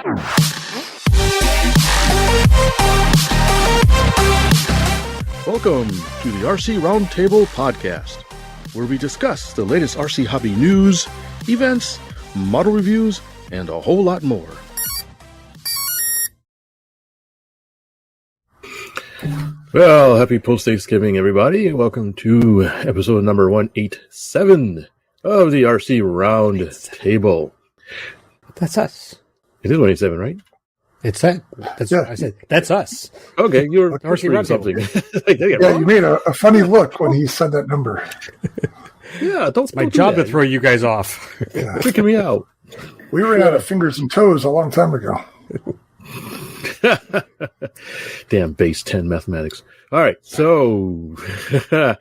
Welcome to the RC Roundtable podcast, where we discuss the latest RC hobby news, events, model reviews, and a whole lot more. Well, happy post-Thanksgiving, everybody. Welcome to episode number 187 of the RC Roundtable. That's us. It is 187, right? It's that. That's what I said. That's us. Okay, you were RC Roundtable. Like, yeah, you made a funny look when he said that number. Yeah, it's my job to throw you guys off. Yeah. Freaking me out. We ran out of fingers and toes a long time ago. Damn base 10 mathematics. All right, so that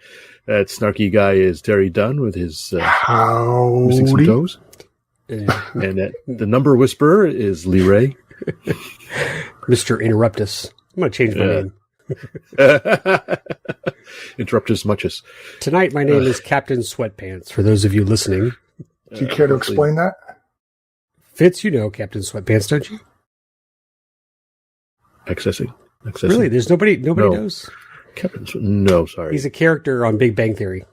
snarky guy is Terry Dunn with his missing some toes. And that the number whisperer is Lee Ray. Mr. Interruptus. I'm going to change my name. Interruptus muchus. Tonight, my name is Captain Sweatpants, for those of you listening. Do you care to explain that? Fitz, you know Captain Sweatpants, don't you? Accessing. Really? There's nobody knows? No, sorry. He's a character on Big Bang Theory.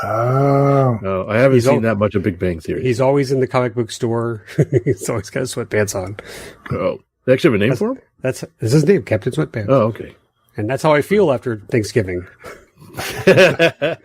Oh. No, I haven't seen that much of Big Bang Theory. He's always in the comic book store. He's always got sweatpants on. Oh. They actually have a name for him? That's his name, Captain Sweatpants. Oh, okay. And that's how I feel after Thanksgiving. Yeah.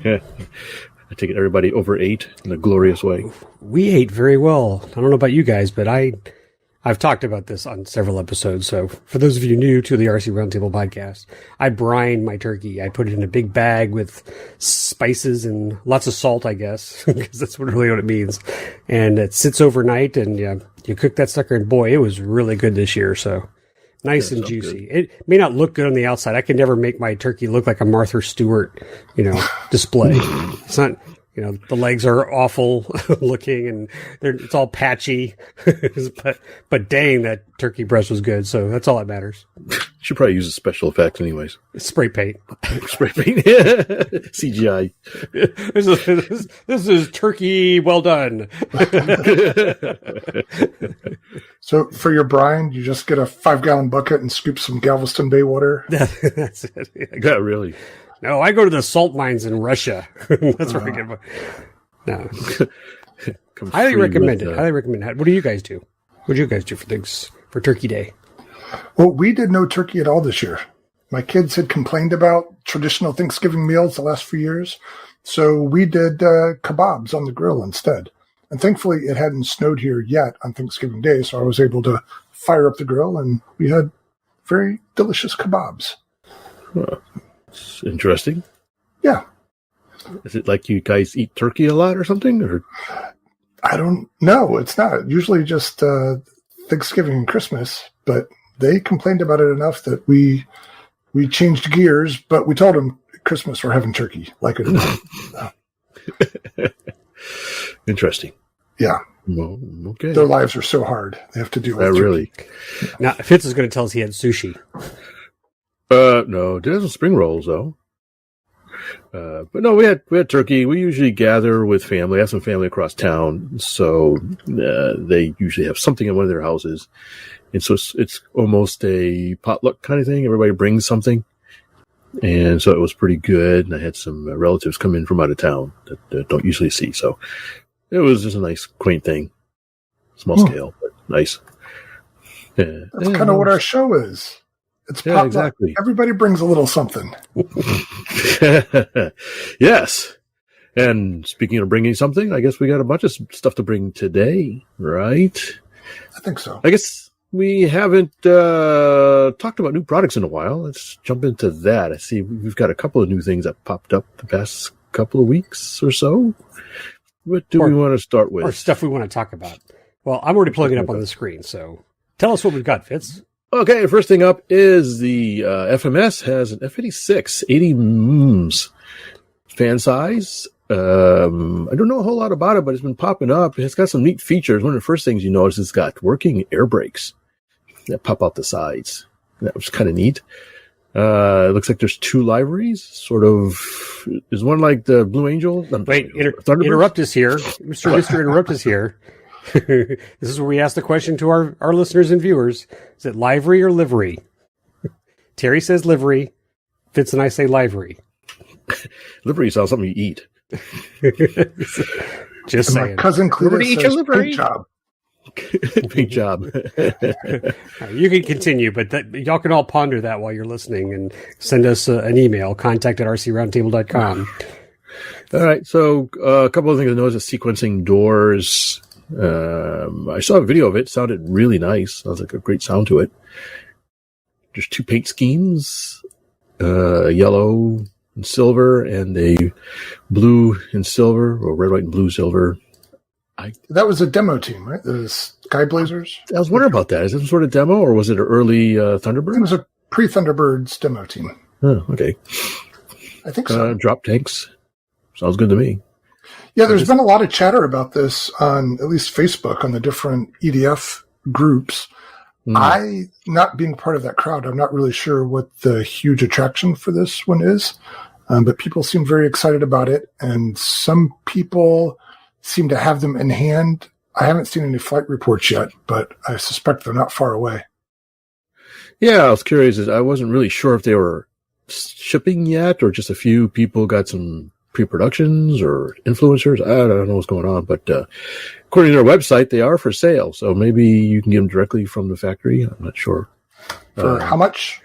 I take it everybody overate in a glorious way. We ate very well. I don't know about you guys, but I've talked about this on several episodes. So for those of you new to the RC Roundtable podcast, I brine my turkey. I put it in a big bag with spices and lots of salt, I guess, because that's really what it means. And it sits overnight, and you cook that sucker, and boy, it was really good this year. So nice and juicy. Good. It may not look good on the outside. I can never make my turkey look like a Martha Stewart, display. It's not. The legs are awful looking, and it's all patchy. but dang, that turkey breast was good. So that's all that matters. Should probably use a special effects, anyways. Spray paint. Spray paint. CGI. This is turkey. Well done. So for your brine, you just get a 5-gallon bucket and scoop some Galveston Bay water. That's it. Yeah, really. No, I go to the salt mines in Russia. That's where I get my... No. Highly recommend it. Highly recommend it. What do you guys do? What do you guys do for Turkey Day? Well, we did no turkey at all this year. My kids had complained about traditional Thanksgiving meals the last few years, so we did kebabs on the grill instead. And thankfully, it hadn't snowed here yet on Thanksgiving Day, so I was able to fire up the grill, and we had very delicious kebabs. Huh. It's interesting. Yeah. Is it like you guys eat turkey a lot or something? Or I don't know. It's not. Usually just Thanksgiving and Christmas, but they complained about it enough that we changed gears, but we told them Christmas we're having turkey, like it or not. Interesting. Yeah. Well, okay. Their lives are so hard. They have to do with really. Now, Fitz is going to tell us he had sushi. No, did have some spring rolls though. But no, we had turkey. We usually gather with family. I have some family across town, so they usually have something in one of their houses, and so it's almost a potluck kind of thing. Everybody brings something, and so it was pretty good. And I had some relatives come in from out of town that don't usually see, so it was just a nice, quaint thing, small scale, but nice. That's kind of what our show is. It's potluck. Exactly. Everybody brings a little something. Yes. And speaking of bringing something, I guess we got a bunch of stuff to bring today, right? I think so. I guess we haven't talked about new products in a while. Let's jump into that. I see we've got a couple of new things that popped up the past couple of weeks or so. What do we want to start with? Or stuff we want to talk about. Well, I'm already pulling it up on the screen, so tell us what we've got, Fitz. Okay, first thing up is the FMS has an F86 80 mm fan size. I don't know a whole lot about it, but it's been popping up. It's got some neat features. One of the first things you notice is it's got working air brakes that pop out the sides. That was kind of neat. It looks like there's two liveries, sort of. Is one like the Blue Angel? Wait, Interrupt is here. Mr. Interrupt is here. This is where we ask the question to our listeners and viewers. Is it livery or livery? Terry says livery. Fitz and I say livery. Livery sounds something you eat. And Just saying. my cousin Cletus Eat your says livery. paint job. Big job. You can continue, but y'all can all ponder that while you're listening and send us an email, contact@rcroundtable.com. All right. So a couple of things I noticed: sequencing doors. I saw a video of it. It sounded really nice. Sounds like a great sound to it. There's 2 paint schemes, yellow and silver, and a blue and silver, or red, white, and blue, silver. That was a demo team, right? The Sky Blazers. I was wondering about that. Is it some sort of demo, or was it an early Thunderbird? It was a pre-Thunderbirds demo team. Oh, okay. I think so. Drop tanks. Sounds good to me. Yeah, there's been a lot of chatter about this on at least Facebook on the different EDF groups. I, not being part of that crowd, I'm not really sure what the huge attraction for this one is, but people seem very excited about it, and some people seem to have them in hand. I haven't seen any flight reports yet, but I suspect they're not far away. Yeah, I was curious. I wasn't really sure if they were shipping yet, or just a few people got some pre-productions or influencers. I don't know what's going on, but according to their website, they are for sale. So maybe you can get them directly from the factory. I'm not sure. For how much?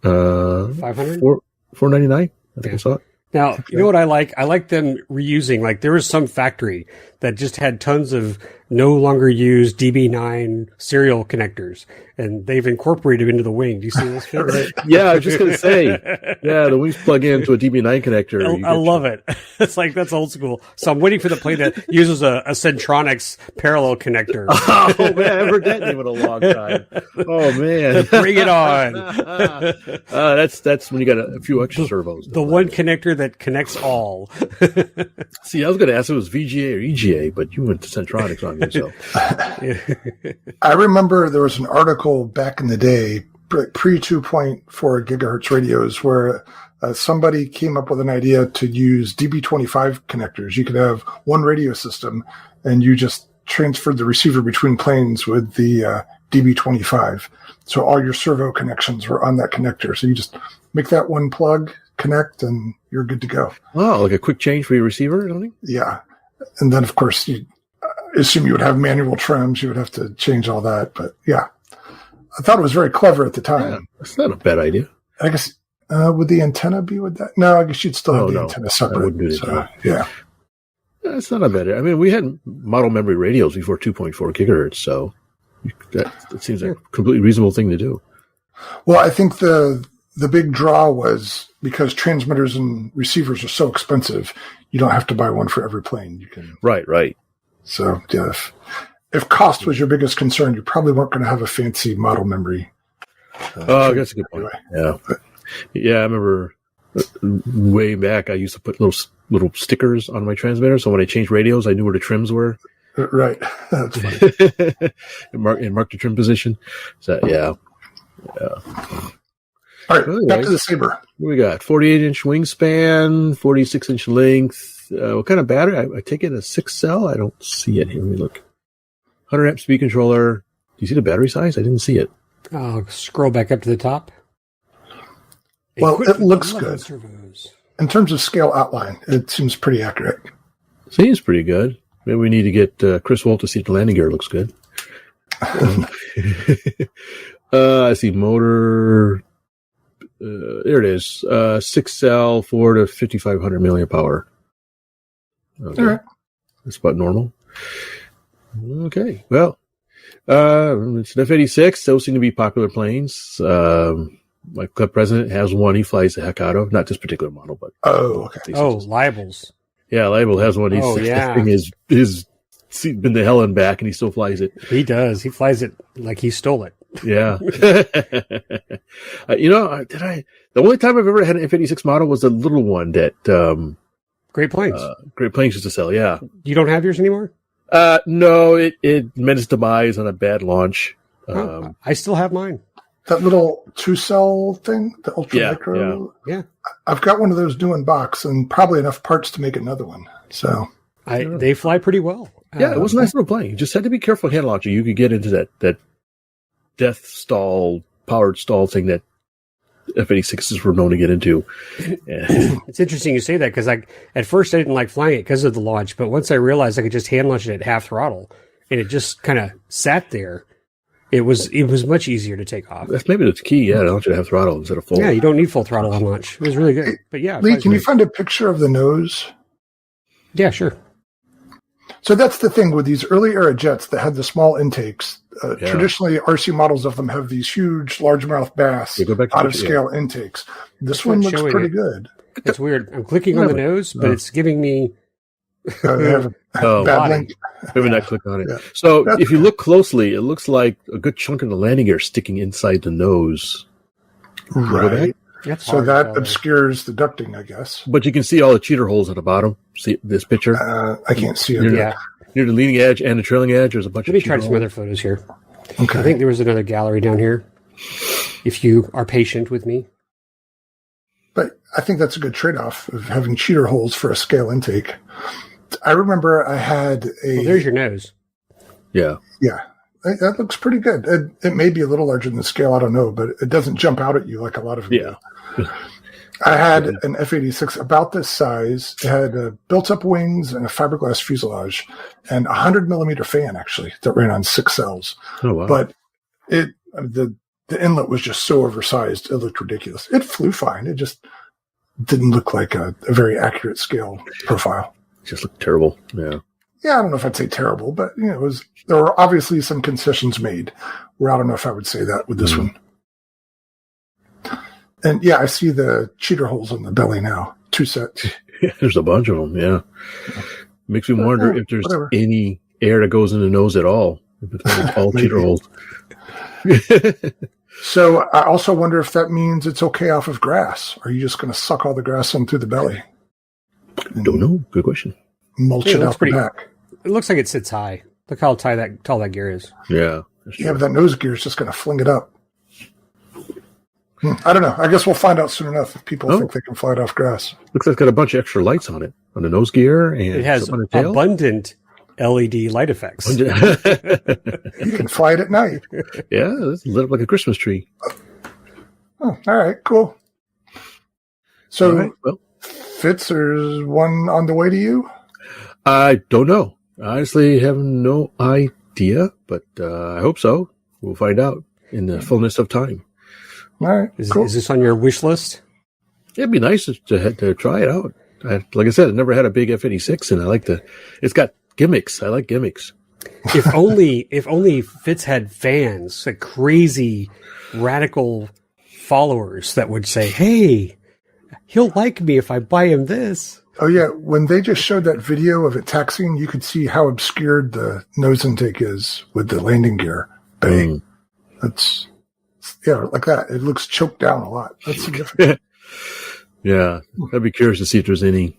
$500? $4.99. I think I saw it. Now, you know what I like? I like them reusing, like there was some factory that just had tons of no longer used DB9 serial connectors, and they've incorporated them into the wing. Do you see this? Yeah, I was just going to say, yeah, the wings plug into a DB9 connector. I love it. It's like, that's old school. So I'm waiting for the plane that uses a Centronics parallel connector. Oh, man, I haven't heard that name in a long time. Oh, man. Bring it on. That's when you got a few extra servos. The one connector that connects all. See, I was going to ask if it was VGA or EGA, but you went to Centronics on me, so. I remember there was an article back in the day, pre 2.4 gigahertz radios, where somebody came up with an idea to use DB25 connectors. You could have one radio system, and you just transferred the receiver between planes with the DB25. So all your servo connections were on that connector. So you just make that one plug, connect, and you're good to go. Wow, like a quick change for your receiver or something? Yeah. And then, of course, you assume you would have manual trims. You would have to change all that. But, yeah, I thought it was very clever at the time. Yeah, that's not a bad idea. I guess, would the antenna be with that? No, I guess you'd still have the antenna separate. I wouldn't do that. Yeah. That's not a bad idea. I mean, we had model memory radios before 2.4 gigahertz, so that seems like a completely reasonable thing to do. Well, I think the big draw was because transmitters and receivers are so expensive, you don't have to buy one for every plane. You can. Right. So, yeah, if cost was your biggest concern, you probably weren't going to have a fancy model memory. That's a good point. Yeah. Yeah, I remember way back, I used to put little stickers on my transmitter, so when I changed radios, I knew where the trims were. Right. That's funny. and mark the trim position. So, yeah. All right, back to the Sabre. What we got? 48-inch wingspan, 46-inch length. What kind of battery? I take it a 6-cell. I don't see it here. Let me look. 100 amp speed controller. Do you see the battery size? I didn't see it. I'll scroll back up to the top. Well, it looks good. Servos. In terms of scale outline, it seems pretty accurate. Seems pretty good. Maybe we need to get Chris Wolt to see if the landing gear looks good. I see motor. There it is. 6-cell, 4 to 5,500 milliamp power. Okay. All right. That's about normal. Okay. Well, it's an F-86. Those seem to be popular planes. My club president has one he flies the heck out of. Not this particular model, but. Oh, okay. Libels. Yeah, Label has one. That thing is been to hell and back, and he still flies it. He does. He flies it like he stole it. Yeah. The only time I've ever had an F-86 model was the little one that Great Plains. Great Plains used to sell. Yeah. You don't have yours anymore? No, it met its demise on a bad launch. I still have mine. That little 2-cell thing, the ultra micro. Yeah. I've got one of those due in box and probably enough parts to make another one. So they fly pretty well. Yeah, it was a nice little plane. You just had to be careful hand launcher. You could get into that death stall, powered stall thing that F-86s were known to get into. Yeah. It's interesting you say that because at first I didn't like flying it because of the launch, but once I realized I could just hand launch it at half throttle and it just kind of sat there, it was much easier to take off. That's maybe the key, to launch it at half throttle instead of full. Yeah, you don't need full throttle on launch. It was really good. But yeah. Lee, can you find a picture of the nose? Yeah, sure. So that's the thing with these early era jets that had the small intakes. Traditionally, RC models of them have these huge, largemouth bass, out of scale intakes. This one looks pretty good. It's weird. I'm clicking on the nose, but it's giving me bad link. Maybe not click on it. Yeah. So if you look closely, it looks like a good chunk of the landing gear sticking inside the nose. Right. So that obscures the ducting, I guess. But you can see all the cheater holes at the bottom. See this picture? I can't see it. Near the leading edge and the trailing edge, there's a bunch of cheater holes. Let me try some other photos here. Okay. I think there was another gallery down here, if you are patient with me. But I think that's a good trade-off of having cheater holes for a scale intake. I remember I had a... Well, there's your nose. Yeah. Yeah. That looks pretty good. It may be a little larger than the scale, I don't know, but it doesn't jump out at you like a lot of them do. I had an F-86 about this size. It had built-up wings and a fiberglass fuselage and a 100-millimeter fan, actually, that ran on 6 cells. Oh, wow. But the inlet was just so oversized, it looked ridiculous. It flew fine. It just didn't look like a very accurate scale profile. It just looked terrible, yeah. Yeah, I don't know if I'd say terrible, but there were obviously some concessions made where I don't know if I would say that with this one. And yeah, I see the cheater holes in the belly now. 2 sets. Yeah, there's a bunch of them, yeah. Makes me wonder if there's any air that goes in the nose at all. If it's all cheater holes. So I also wonder if that means it's okay off of grass. Are you just going to suck all the grass in through the belly? Don't know. Good question. Mulch it out the back. It looks like it sits high. Look how tall that gear is. Yeah. Yeah, but that nose gear is just going to fling it up. I don't know. I guess we'll find out soon enough if people think they can fly it off grass. Looks like it's got a bunch of extra lights on it, on the nose gear, and it has abundant LED light effects. You can fly it at night. Yeah, it's lit up like a Christmas tree. Oh, all right, cool. So, Fitz, there's one on the way to you? I don't know. I honestly have no idea, but I hope so. We'll find out in the fullness of time. All right, cool. Is this on your wish list? It'd be nice to try it out. Like I said, I never had a big F-86, and it's got gimmicks. I like gimmicks. If only Fitz had fans, like crazy, radical followers that would say, hey, he'll like me if I buy him this. Oh, yeah. When they just showed that video of it taxiing, you could see how obscured the nose intake is with the landing gear bay. That's, like that. It looks choked down a lot. That's significant. Yeah. I'd be curious to see if there's any.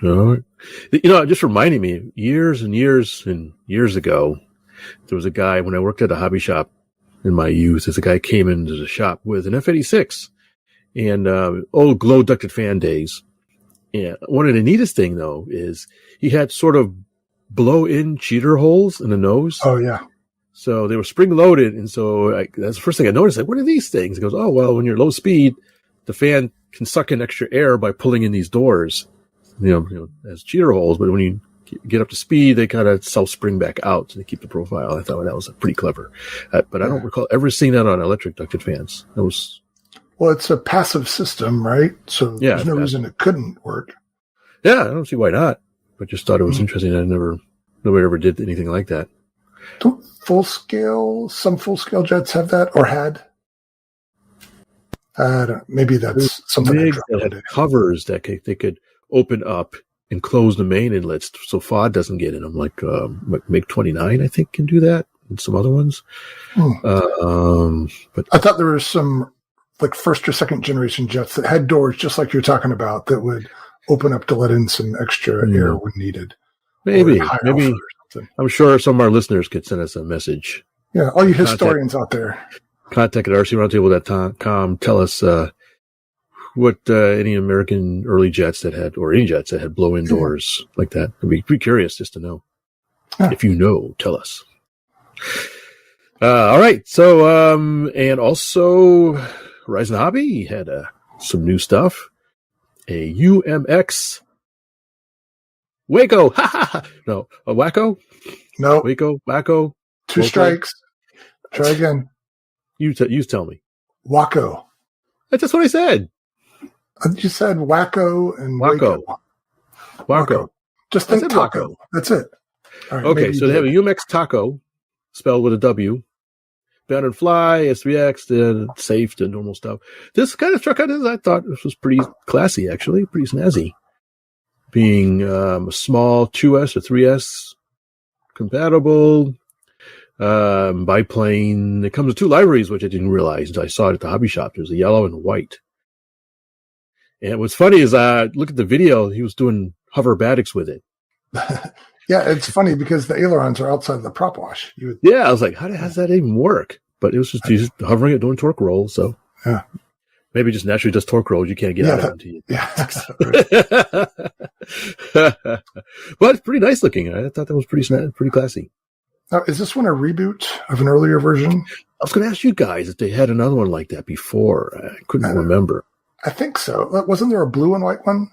It just reminded me, years and years and years ago, there was a guy, when I worked at a hobby shop in my youth, there's a guy came into the shop with an F-86 and old glow ducted fan days. And one of the neatest thing, though, is he had sort of blow-in cheater holes in the nose. Oh, yeah. So they were spring-loaded, and so that's the first thing I noticed. Like, what are these things? He goes, oh, well, when you're low speed, the fan can suck in extra air by pulling in these doors, as cheater holes. But when you get up to speed, they kind of self-spring back out, so they keep the profile. I thought that was pretty clever. But I don't recall ever seeing that on electric ducted fans. That was... Well, it's a passive system, right? So there's no reason it couldn't work. Yeah, I don't see why not. But just thought it was interesting. Nobody ever did anything like that. Don't some full-scale jets have that, or had? Maybe that's something that had covers that they could open up and close the main inlets so FOD doesn't get in them. Like MiG-29, I think, can do that, and some other ones. But I thought there were some like first or second generation jets that had doors just like you're talking about that would open up to let in some extra air when needed. Maybe. I'm sure some of our listeners could send us a message. Yeah, all you historians out there. Contact at rcroundtable.com. Tell us what any American early jets that had, or any jets that had blow-in doors like that. I'd be pretty curious just to know. If you know, tell us. All right. So, and also Horizon Hobby had some new stuff. A UMX WACO. No, a WACO? No. WACO? WACO? Two strikes. Try again. You tell me. WACO. That's just what I said. You said WACO and WACO. WACO. Just think taco. WACO. That's it. All right, okay, so they have a UMX Taco, spelled with a W. Bound and fly, S3X, the safe, the normal stuff. This kind of struck out as I thought this was pretty classy, actually, pretty snazzy. Being a small 2S or 3S compatible, biplane. It comes with two liveries, which I didn't realize until I saw it at the hobby shop. There's a yellow and white. And what's funny is I look at the video, he was doing hoverbatics with it. Yeah, it's funny because the ailerons are outside of the prop wash. Yeah, I was like, how does that even work? But it was just hovering it, doing torque rolls. So yeah, maybe just naturally does torque rolls. You can't get out of it until you. Yeah. But it's pretty nice looking. I thought that was pretty classy. Now, is this one a reboot of an earlier version? I was going to ask you guys if they had another one like that before. I couldn't remember. I think so. Wasn't there a blue and white one?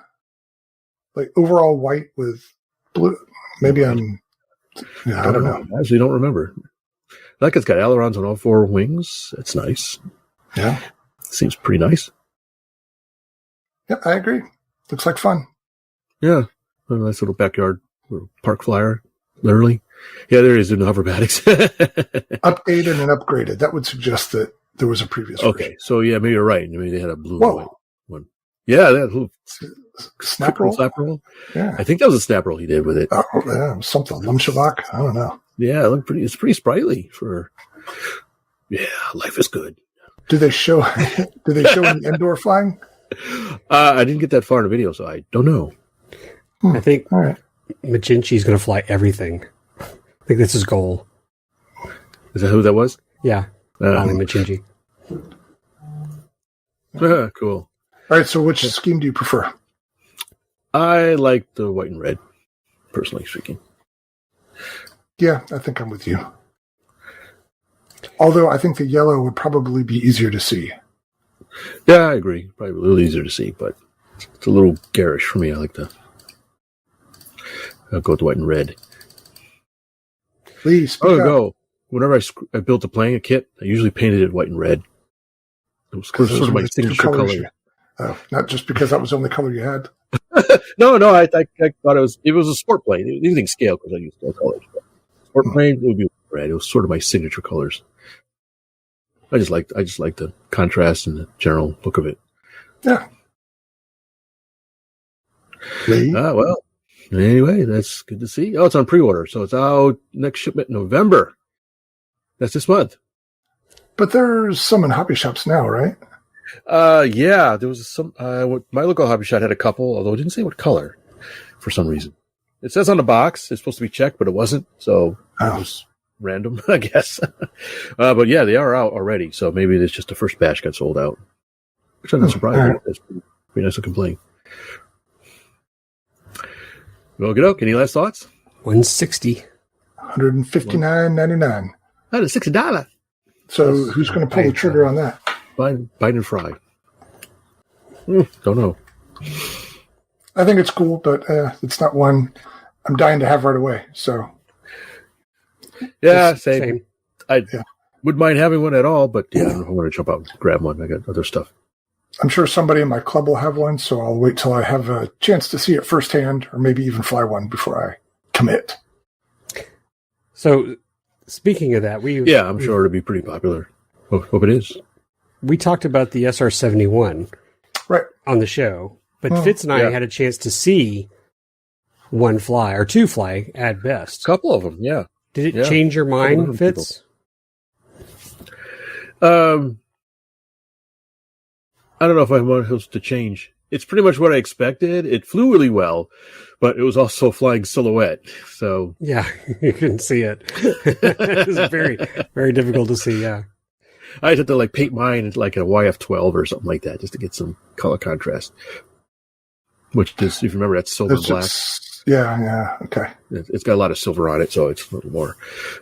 Like overall white with blue? Maybe I don't know. I actually don't remember. Like it's got ailerons on all four wings. That's nice. Yeah. Seems pretty nice. Yeah, I agree. Looks like fun. Yeah. A nice little backyard park flyer, literally. Yeah, there is in the hoverbatics. Updated and upgraded. That would suggest that there was a previous version. Okay, so yeah, maybe you're right. Maybe they had a blue and white one. Yeah, that little snap roll. Yeah, I think that was a snap roll he did with it. Oh, yeah, something Lumshabak. I don't know. Yeah, it's pretty sprightly for. Yeah, life is good. Do they show any indoor flying? I didn't get that far in the video, so I don't know. I think All right. Machinci's going to fly everything. I think that's his goal. Is that who that was? Yeah, Ollie Machinchi. Cool. All right, so which scheme do you prefer? I like the white and red, personally speaking. Yeah, I think I'm with you. Although I think the yellow would probably be easier to see. Yeah, I agree. Probably a little easier to see, but it's a little garish for me. I like I'll go with the white and red. Lee, speak up. Go. Whenever I built a playing kit, I usually painted it white and red. It was sort of my signature color. Not just because that was the only color you had. No, I thought it was a sport plane. Anything scale because I used all colors. But sport plane, it would be red. It was sort of my signature colors. I just like the contrast and the general look of it. Yeah. Lee? Well, anyway, that's good to see. Oh, it's on pre-order, so it's out next shipment November. That's this month. But there's some in hobby shops now, right? Yeah, there was some. My local hobby shop had a couple, although it didn't say what color for some reason. It says on the box it's supposed to be checked, but it wasn't, so it was random, I guess. But yeah, they are out already, so maybe it's just the first batch got sold out. Which I'm not surprised. Right. That's pretty nice looking plane. Well, good. Any last thoughts? $160. $159.99. That is $60. So who's going to pull the trigger on that? Biden and Fry. Don't know. I think it's cool, but it's not one I'm dying to have right away. So yeah, same. I wouldn't mind having one at all, but yeah, I don't know if I'm going to jump out and grab one. I got other stuff. I'm sure somebody in my club will have one, so I'll wait till I have a chance to see it firsthand, or maybe even fly one before I commit. So, speaking of that, I'm sure it'll be pretty popular. Hope it is. We talked about the SR-71 right on the show, but Fitz and I had a chance to see one fly, or two fly at best. A couple of them, yeah. Did it change your mind, Fitz? I don't know if I want it to change. It's pretty much what I expected. It flew really well, but it was also flying silhouette. So yeah, you couldn't see it. It was very, very difficult to see. Yeah. I had to like paint mine like a YF12 or something like that just to get some color contrast. Which is, if you remember, that's silver and black. Yeah, okay. It's got a lot of silver on it, so it's a little more.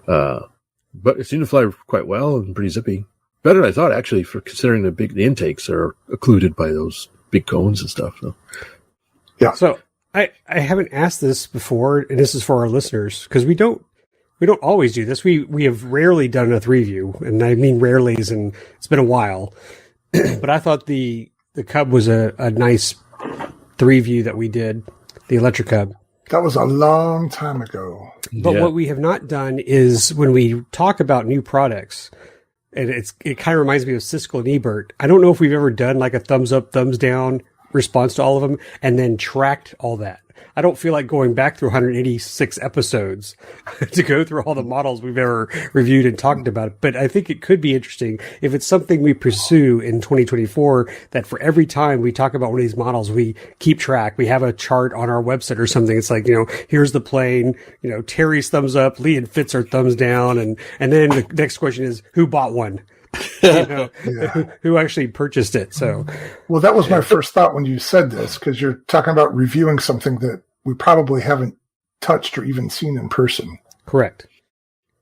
But it seemed to fly quite well and pretty zippy. Better than I thought, actually, for considering the intakes are occluded by those big cones and stuff. So. Yeah. So I haven't asked this before, and this is for our listeners, because we don't always do this. We have rarely done a 3-view, and I mean rarely as in it's been a while. But I thought the Cub was a nice 3-view that we did, the Electric Cub. That was a long time ago. But what we have not done is when we talk about new products, and it kind of reminds me of Siskel and Ebert. I don't know if we've ever done like a thumbs up, thumbs down response to all of them and then tracked all that. I don't feel like going back through 186 episodes to go through all the models we've ever reviewed and talked about. But I think it could be interesting if it's something we pursue in 2024, that for every time we talk about one of these models, we keep track. We have a chart on our website or something. It's like, here's the plane, Terry's thumbs up, Lee and Fitz are thumbs down. And then the next question is, who bought one? Who actually purchased it. So, well, that was my first thought when you said this, because you're talking about reviewing something that we probably haven't touched or even seen in person. Correct.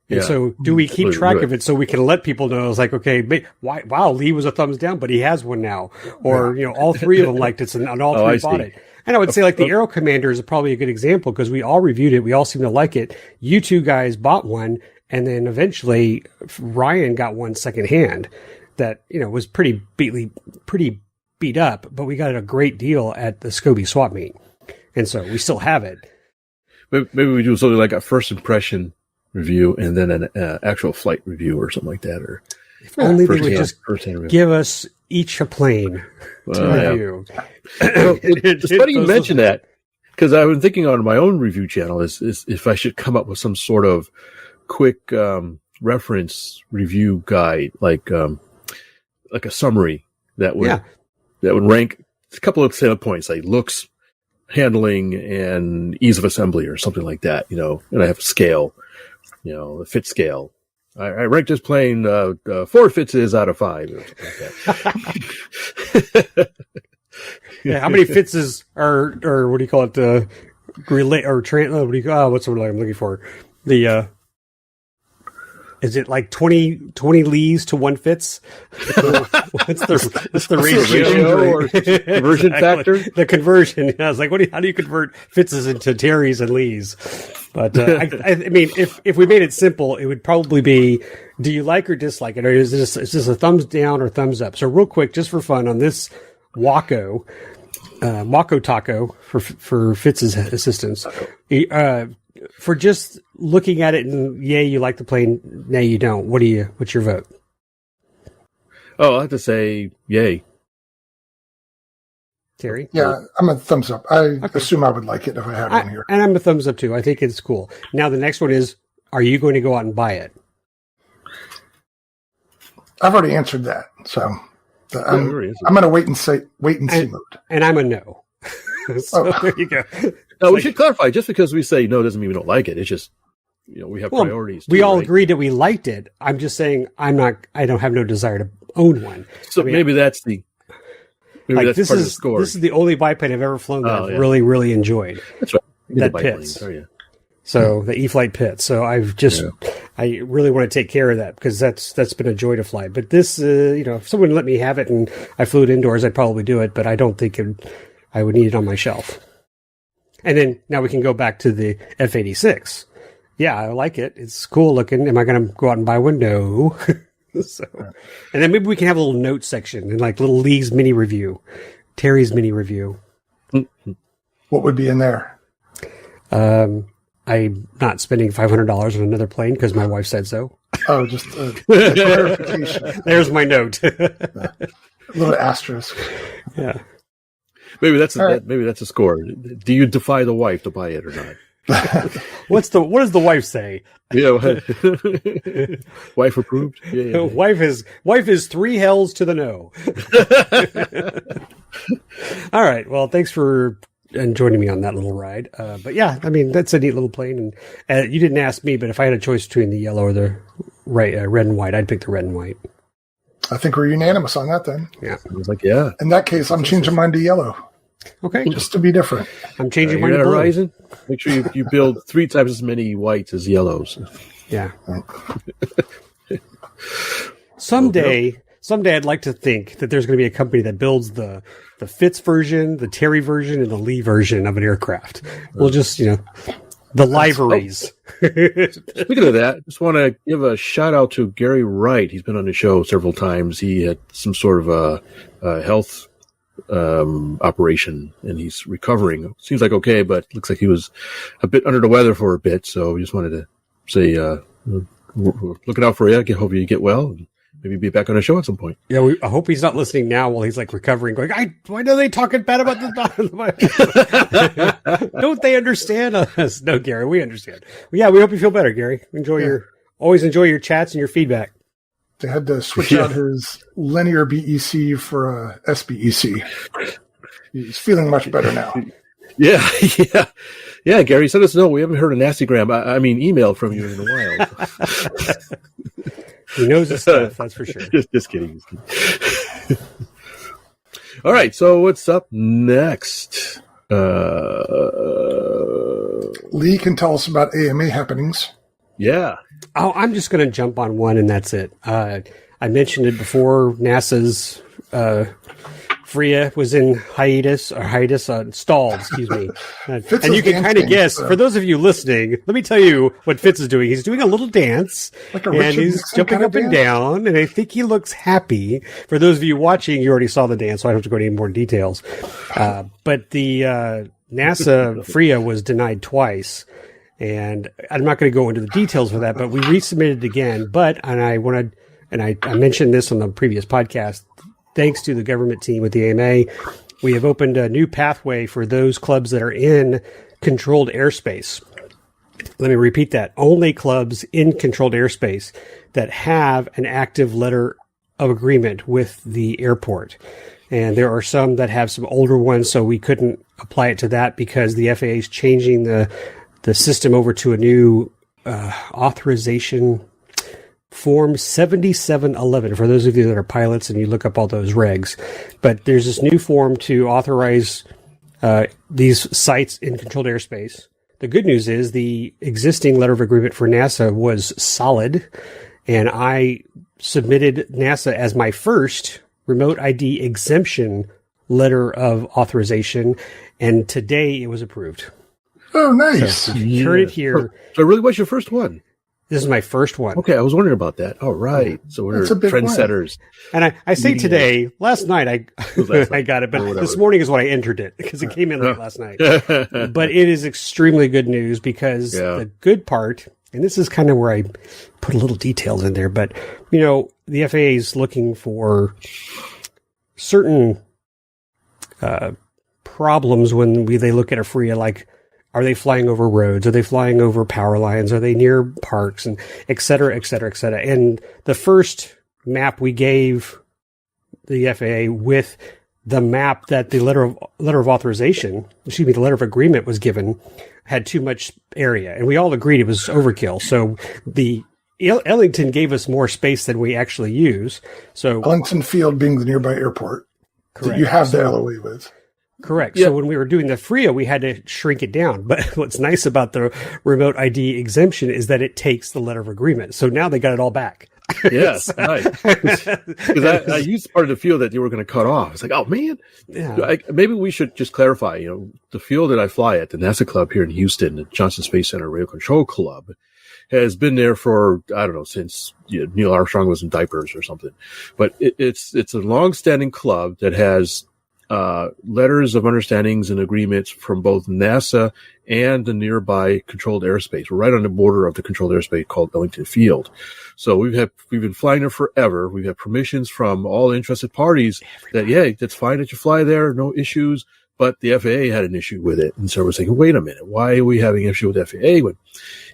And so do we keep track of it so we can let people know? It's like, okay, wow, Lee was a thumbs down, but he has one now. Or, all three of them liked it and all three bought it. And I would say like the Aero Commander is probably a good example because we all reviewed it. We all seem to like it. You two guys bought one. And then eventually Ryan got one secondhand that, was pretty beat up, but we got a great deal at the Scobie swap meet. And so we still have it. Maybe we do something like a first impression review and then an actual flight review or something like that. Or if only they would just give us each a plane to review. It's funny you mention that because I've been thinking on my own review channel is if I should come up with some sort of quick reference review guide, like a summary that would rank a couple of set points, like looks, handling, and ease of assembly, or something like that. And I have a scale, the Fitz scale. I ranked this plane 4 Fitzes out of 5, or something like that. How many Fitzes or what do you call it? Relay or what's the word I'm looking for? Is it like 20 Lees to 1 Fitz? What's the ratio or conversion factor? The conversion. I was like, how do you convert Fitzes into Terrys and Lees? But I mean, if we made it simple, it would probably be: do you like or dislike it, or is this a thumbs down or thumbs up? So real quick, just for fun, on this WACO Taco for Fitz's assistance. For just looking at it and yay, you like the plane, nay, you don't. What's your vote? Oh, I'll have to say yay. Terry? Yeah, I'm a thumbs up. I assume I would like it if I had one here. And I'm a thumbs up too. I think it's cool. Now the next one is, are you going to go out and buy it? I've already answered that. So I'm going to wait and see mode. And I'm a no. So there you go. No, we should clarify. Just because we say no doesn't mean we don't like it. It's just, we have priorities. We all agreed that we liked it. I'm just saying I don't have no desire to own one. So maybe that's the. Maybe that's part of the score. This is the only biplane I've ever flown that I've really, really enjoyed. That's right. That Pitts. So the E-flite Pitts. So I really want to take care of that because that's been a joy to fly. But this, if someone let me have it and I flew it indoors, I'd probably do it. But I don't think I would need it on my shelf. And then now we can go back to the F-86. Yeah, I like it. It's cool looking. Am I going to go out and buy one? No. And then maybe we can have a little note section and like little Lee's mini review, Terry's mini review. What would be in there? I'm not spending $500 on another plane because my wife said so. Oh, just a clarification. There's my note. A little asterisk. Yeah. Maybe that's a score. Do you defy the wife to buy it or not? What does the wife say? Wife approved. Yeah. Wife is 3 hells to the no. All right. Well, thanks for joining me on that little ride. But yeah, I mean that's a neat little plane. And you didn't ask me, but if I had a choice between the yellow or the red and white, I'd pick the red and white. I think we're unanimous on that then. Yeah. I was like, yeah. In that case, I'm changing mine to yellow. Okay. Just to be different. I'm changing You're mine to blue. Horizon. Make sure you build 3 times as many whites as yellows. Yeah. Someday I'd like to think that there's going to be a company that builds the Fitz version, the Terry version, and the Lee version of an aircraft. We'll just, the liveries. Speaking of that, just want to give a shout out to Gary Wright. He's been on the show several times. He had some sort of a health operation, and he's recovering. Seems like okay, but looks like he was a bit under the weather for a bit. So we just wanted to say, we're looking out for you. I hope you get well. And maybe be back on the show at some point. Yeah, I hope he's not listening now while he's like recovering, going, why are they talking bad about this? Don't they understand us? No, Gary, we understand. Well, yeah, we hope you feel better, Gary. Always enjoy your chats and your feedback. They had to switch out his linear BEC for a SBEC. He's feeling much better now. Yeah. Gary, send us a note. We haven't heard a nastygram. I mean, email from you in a while. He knows his stuff, that's for sure. Just kidding. All right, so what's up next? Lee can tell us about AMA happenings. Yeah. Oh, I'm just going to jump on one, and that's it. I mentioned it before. NASA's FRIA was in stalled, excuse me. And you can kind of guess, for those of you listening, let me tell you what Fitz is doing. He's doing a little dance, Like a and Richard he's Nixon jumping kind up of and dance? down, and I think he looks happy. For those of you watching, you already saw the dance, so I don't have to go into any more details. But the NASA FRIA was denied twice. And I'm not going to go into the details for that, but we resubmitted again. I mentioned this on the previous podcast. Thanks to the government team with the AMA, we have opened a new pathway for those clubs that are in controlled airspace. Let me repeat that. Only clubs in controlled airspace that have an active letter of agreement with the airport. And there are some that have some older ones, so we couldn't apply it to that because the FAA is changing the system over to a new authorization form 7711 for those of you that are pilots and you look up all those regs. But there's this new form to authorize these sites in controlled airspace. The good news is the existing letter of agreement for NASA was solid, and I submitted NASA as my first remote ID exemption letter of authorization, and today it was approved. Oh, nice. So you turn it here. So really, what's your first one? This is my first one. Okay, I was wondering about that. All right. So we're That's a big trendsetters. And I say today, last night I got it, but this morning is when I entered it because it came in late last night. But it is extremely good news because the good part, and this is kind of where I put a little details in there, but the FAA is looking for certain problems when they look at a FRIA, like, are they flying over roads? Are they flying over power lines? Are they near parks? And et cetera, et cetera, et cetera. And the first map we gave the FAA with the map that the letter of authorization, the letter of agreement was given, had too much area. And we all agreed it was overkill. So the Ellington gave us more space than we actually use. So Ellington Field being the nearby airport correct. that you have the LOE with. Correct. Yeah. So when we were doing the FRIA, we had to shrink it down. But what's nice about the remote ID exemption is that it takes the letter of agreement. So now they got it all back. Yes, nice. Because I used part of the field that you were going to cut off. It's like, oh man, maybe we should just clarify. The field that I fly at, the NASA Club here in Houston, the Johnson Space Center Radio Control Club, has been there for since Neil Armstrong was in diapers or something. But it's a long-standing club that has letters of understandings and agreements from both NASA and the nearby controlled airspace. We're right on the border of the controlled airspace called Ellington Field. So we've been flying there forever. We've had permissions from all interested parties that, that's fine that you fly there, no issues. But the FAA had an issue with it. And so we're saying, wait a minute, why are we having an issue with the FAA when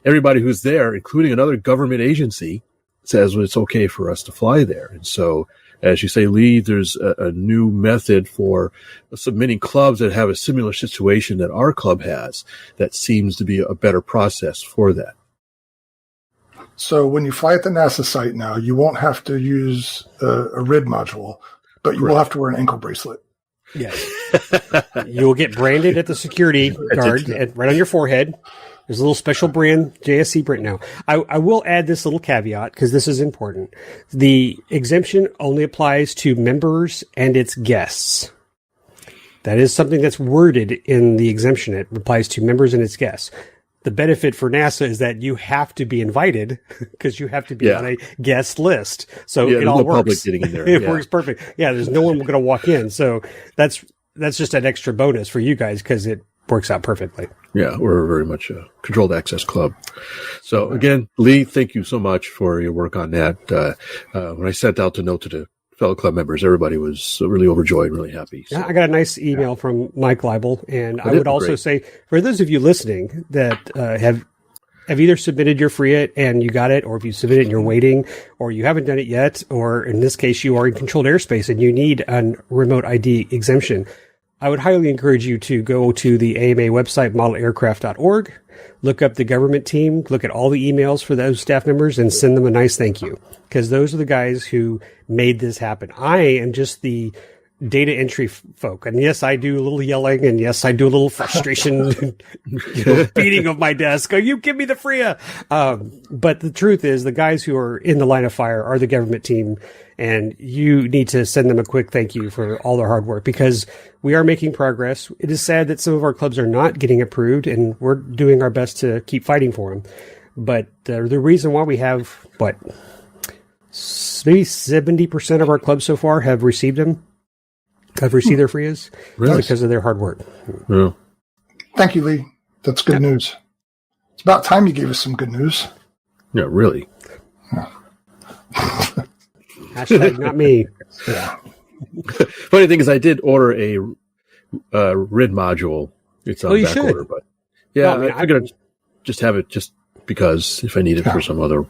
everybody who's there, including another government agency, says it's okay for us to fly there? And so, as you say, Lee, there's a new method for submitting clubs that have a similar situation that our club has that seems to be a better process for that. So when you fly at the NASA site now, you won't have to use a RID module, but you will have to wear an ankle bracelet. Yes. You will get branded at the security guard right on your forehead. There's a little special brand, JSC print now. I will add this little caveat because this is important. The exemption only applies to members and its guests. That is something that's worded in the exemption. It applies to members and its guests. The benefit for NASA is that you have to be invited because you have to be on a guest list. So it all works. Public getting in there. It works perfect. Yeah, there's no one going to walk in. So that's just an extra bonus for you guys because it works out perfectly. Yeah, we're very much a controlled access club. So again, Lee, thank you so much for your work on that. When I sent out the note to the fellow club members, everybody was really overjoyed, really happy. So, yeah, I got a nice email from Mike Leibel, and I would also say, for those of you listening that have either submitted your FRIA and you got it, or if you submitted and you're waiting, or you haven't done it yet, or in this case, you are in controlled airspace and you need a remote ID exemption, I would highly encourage you to go to the AMA website, modelaircraft.org, look up the government team, look at all the emails for those staff members, and send them a nice thank you. Because those are the guys who made this happen. I am just the data entry folk. And yes, I do a little yelling, and yes, I do a little frustration beating of my desk. Oh, you give me the FRIA. But the truth is, the guys who are in the line of fire are the government team, and you need to send them a quick thank you for all their hard work, because we are making progress. It is sad that some of our clubs are not getting approved, and we're doing our best to keep fighting for them. But the reason why we have, maybe 70% of our clubs so far have received them, have received their FRIAs, because of their hard work. Yeah. Thank you, Lee. That's good news. It's about time you gave us some good news. Yeah, really. Hashtag not me. Yeah. Funny thing is, I did order a RID module. It's on back order, but I figured I'd just have it just because if I need it for some other.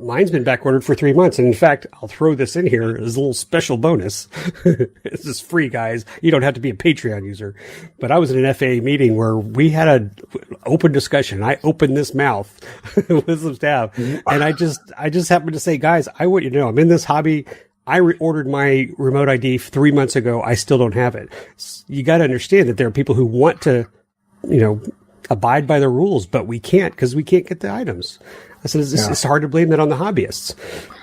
Mine's been back ordered for 3 months, and in fact, I'll throw this in here as a little special bonus. This is free, guys. You don't have to be a Patreon user. But I was in an FAA meeting where we had an open discussion. I opened this mouth with some staff, and I just happened to say, guys, I want you to know I'm in this hobby. I ordered my remote ID 3 months ago. I still don't have it. You got to understand that there are people who want to, abide by the rules, but we can't because we can't get the items. I said, it's hard to blame that on the hobbyists.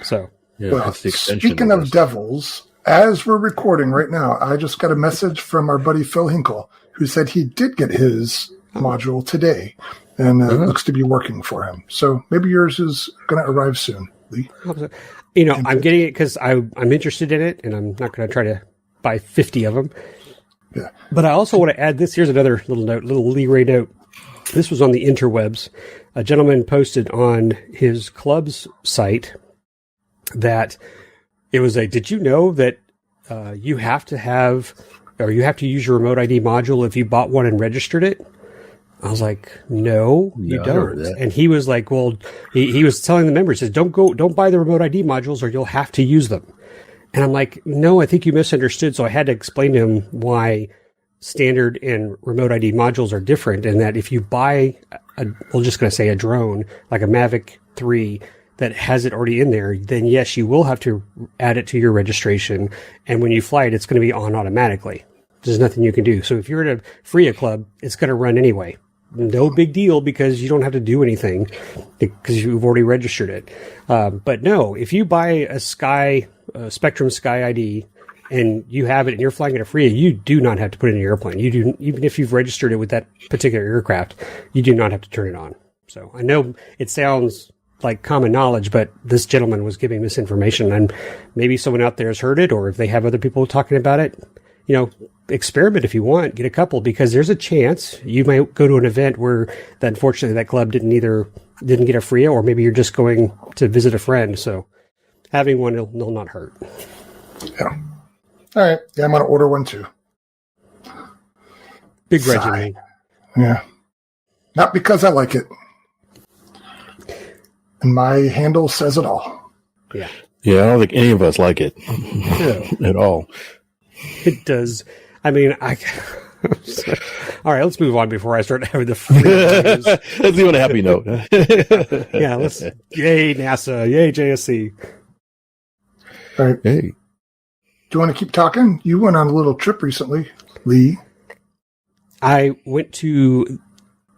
So, well, speaking of devils, as we're recording right now, I just got a message from our buddy Phil Hinkle, who said he did get his module today, and it looks to be working for him. So maybe yours is going to arrive soon, Lee. I'm getting it because I'm interested in it, and I'm not going to try to buy 50 of them. Yeah. But I also want to add this. Here's another little Lee Ray note. This was on the interwebs. A gentleman posted on his club's site that it was did you know that you have to use your remote ID module if you bought one and registered it? I was like, no, you don't. And he was like, well, he was telling the members, says, don't buy the remote ID modules or you'll have to use them. And I'm like, no, I think you misunderstood. So I had to explain to him why standard and remote ID modules are different, and that if you buy we're just going to say a drone like a Mavic 3 that has it already in there, then yes, you will have to add it to your registration. And when you fly it, it's going to be on automatically. There's nothing you can do. So if you're at a FRIA club, it's going to run anyway. No big deal because you don't have to do anything because you've already registered it. But no, if you buy a Spectrum Sky ID and you have it and you're flying it a FRIA, you do not have to put it in your airplane. You do, even if you've registered it with that particular aircraft, you do not have to turn it on. So I know it sounds like common knowledge, but this gentleman was giving this information, and maybe someone out there has heard it, or if they have other people talking about it, experiment if you want, get a couple, because there's a chance you might go to an event where unfortunately that club didn't get a FRIA, or maybe you're just going to visit a friend. So having one will not hurt. Yeah. All right. Yeah, I'm going to order one too. Big Reggie. Yeah. Not because I like it. And my handle says it all. Yeah. Yeah, I don't think any of us like it at all. It does. I mean, All right, let's move on before I start having the free reviews. Let's leave on a happy note. Yeah, yay NASA, yay JSC. All right. Hey. Do you want to keep talking? You went on a little trip recently, Lee. I went to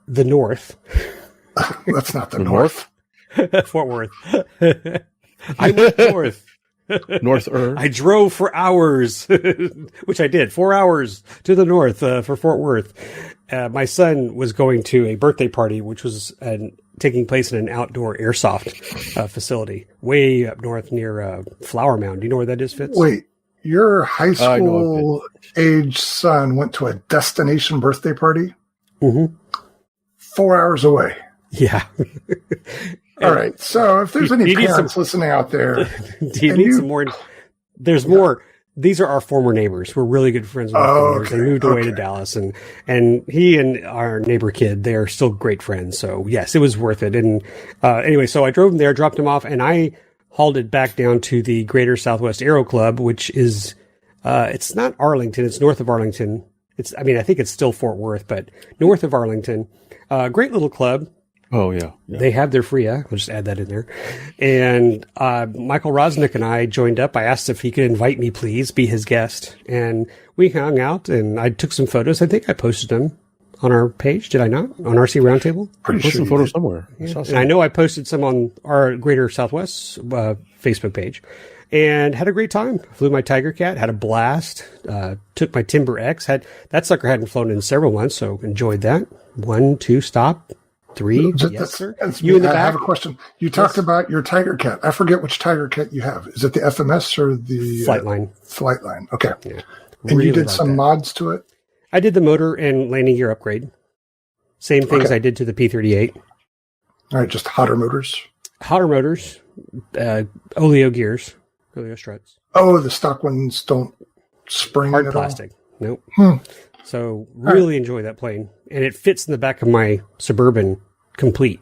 the north. That's not the north. Fort Worth. I went north. North-er. I drove for hours, which I did. 4 hours to the north for Fort Worth. My son was going to a birthday party, which was taking place in an outdoor airsoft facility way up north near Flower Mound. Do you know where that is, Fitz? Wait, your high school age son went to a destination birthday party? Mm-hmm. 4 hours away. Yeah. All right. So if there's any parents listening out there, do you need some more? There's more. These are our former neighbors. We're really good friends with our neighbors. They moved away to Dallas, and he and our neighbor kid, they're still great friends. So yes, it was worth it. And anyway, so I drove him there, dropped him off, and I hauled it back down to the Greater Southwest Aero Club, which is it's not Arlington. It's north of Arlington. I think it's still Fort Worth, but north of Arlington. Great little club. Oh, yeah. They have their FRIA. We'll just add that in there. And Michael Rosnick and I joined up. I asked if he could invite me, please, be his guest. And we hung out, and I took some photos. I think I posted them on our page. Did I not? On RC Roundtable? Pretty sure some photos somewhere. Yeah. And I know I posted some on our Greater Southwest Facebook page. And had a great time. Flew my Tiger Cat, had a blast. Took my Timber X. That sucker hadn't flown in several months, so enjoyed that. 1, 2, stop. 3, yes, sir. You in the back? I have a question. You talked about your Tiger Cat. I forget which Tiger Cat you have. Is it the FMS or the Flightline? Flightline. Okay. Yeah. And really you did some mods to it? I did the motor and landing gear upgrade. Same things I did to the P-38. All right, just hotter motors? Hotter motors, oleo gears, oleo struts. Oh, the stock ones don't spring Hard at plastic. all? Nope. So really enjoy that plane. And it fits in the back of my Suburban complete,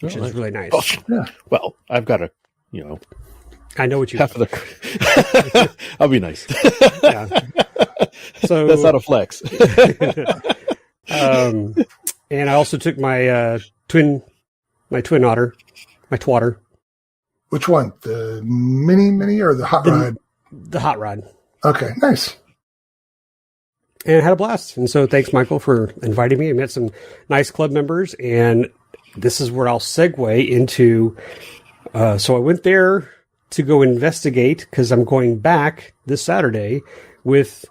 which is really nice. Oh, yeah. Well, I've got a, I know what you half of the. I'll be nice. Yeah. So that's not a flex. And I also took my twin otter, my twatter. Which one? The mini or the hot rod? The hot rod. Okay, nice. And had a blast. And so thanks, Michael, for inviting me. I met some nice club members, and this is where I'll segue into. So I went there to go investigate because I'm going back this Saturday with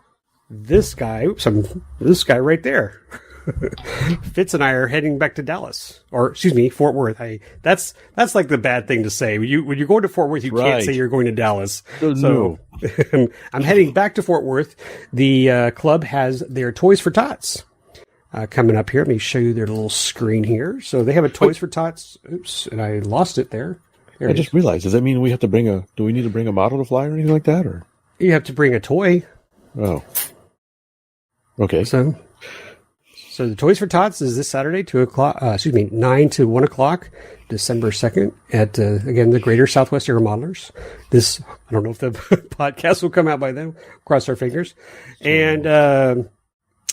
this guy. This guy right there. Fitz and I are heading back to Dallas, or excuse me, Fort Worth. That's like the bad thing to say. When you're going to Fort Worth, you can't say you're going to Dallas. So I'm heading back to Fort Worth. The club has their Toys for Tots coming up here. Let me show you their little screen here. So they have a Toys for Tots. Oops, and I lost it there. I just realized. Does that mean we have to do we need to bring a model to fly or anything like that, or you have to bring a toy? Oh, okay. So the Toys for Tots is this Saturday, 9 to 1 o'clock, December 2nd at, again, the Greater Southwest Air Modelers. I don't know if the podcast will come out by then. Cross our fingers. And,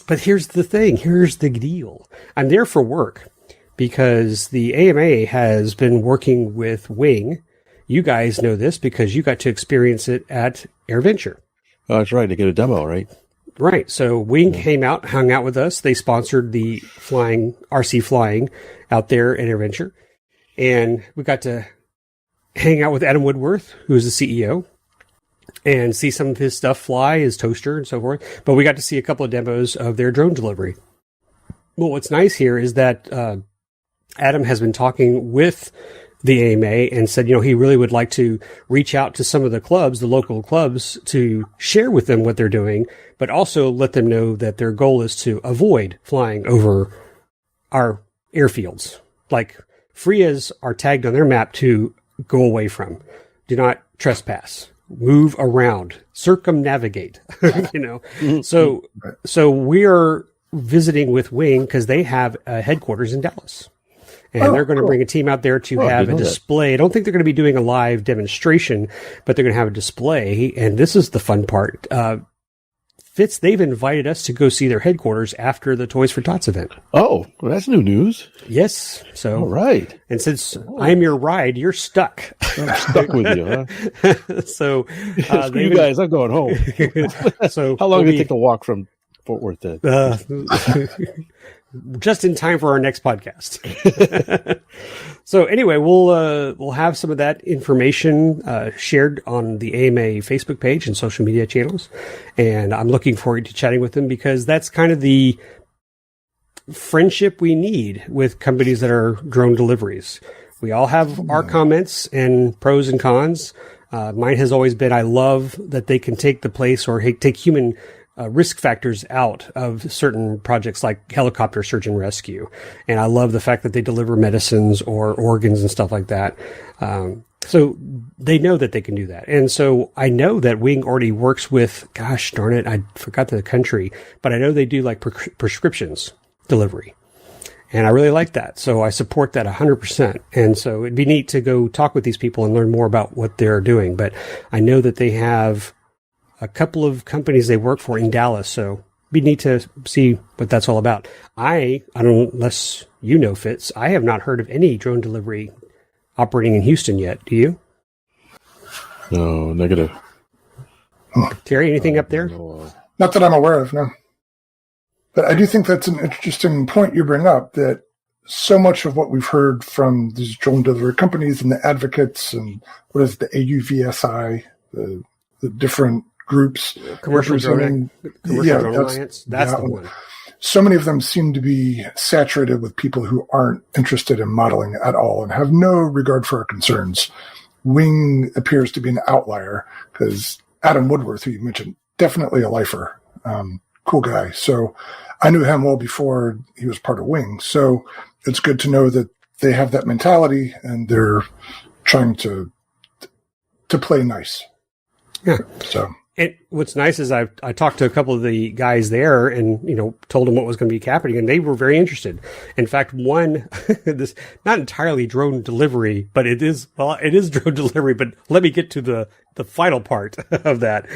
but here's the thing. Here's the deal. I'm there for work because the AMA has been working with Wing. You guys know this because you got to experience it at AirVenture. Oh, that's right. To get a demo, right? Right. So Wing came out, hung out with us. They sponsored the RC flying out there at AirVenture. And we got to hang out with Adam Woodworth, who's the CEO, and see some of his stuff fly, his toaster and so forth. But we got to see a couple of demos of their drone delivery. Well, what's nice here is that Adam has been talking with the AMA and said, he really would like to reach out to some of the clubs, the local clubs, to share with them what they're doing, but also let them know that their goal is to avoid flying over our airfields. Like FRIAs are tagged on their map to go away from. Do not trespass. Move around. Circumnavigate. So we're visiting with Wing because they have a headquarters in Dallas. And they're going to bring a team out there to have a display. I don't think they're going to be doing a live demonstration, but they're going to have a display. And this is the fun part. Fitz, they've invited us to go see their headquarters after the Toys for Tots event. Oh, well, that's new news. Yes. So, all right. And since I'm your ride, you're stuck. I'm stuck with you, huh? So, screw you guys, I'm going home. So, how long did it take to walk from Fort Worth to? Just in time for our next podcast. So anyway, we'll have some of that information shared on the AMA Facebook page and social media channels, and I'm looking forward to chatting with them because that's kind of the friendship we need with companies that are drone deliveries. We all have our comments and pros and cons. Mine has always been I love that they can take the place or take human risk factors out of certain projects like helicopter search and rescue. And I love the fact that they deliver medicines or organs and stuff like that. So they know that they can do that. And so I know that Wing already works with, gosh darn it, I forgot the country, but I know they do like prescriptions delivery. And I really like that. So I support that 100%. And so it'd be neat to go talk with these people and learn more about what they're doing. But I know that they have a couple of companies they work for in Dallas, so it'd be neat to see what that's all about. I don't, unless you know, Fitz, I have not heard of any drone delivery operating in Houston yet. Do you? No, negative. Terry, anything up there? Not that I'm aware of, no. But I do think that's an interesting point you bring up, that so much of what we've heard from these drone delivery companies and the advocates and what is the AUVSI, the different groups. Commercial Drone Alliance. That's the one. So many of them seem to be saturated with people who aren't interested in modeling at all and have no regard for our concerns. Wing appears to be an outlier because Adam Woodworth, who you mentioned, definitely a lifer. Cool guy. So I knew him well before he was part of Wing. So it's good to know that they have that mentality and they're trying to play nice. Yeah. So. And what's nice is I talked to a couple of the guys there and, told them what was going to be happening and they were very interested. In fact, one, this not entirely drone delivery, but it is drone delivery, but let me get to the final part of that.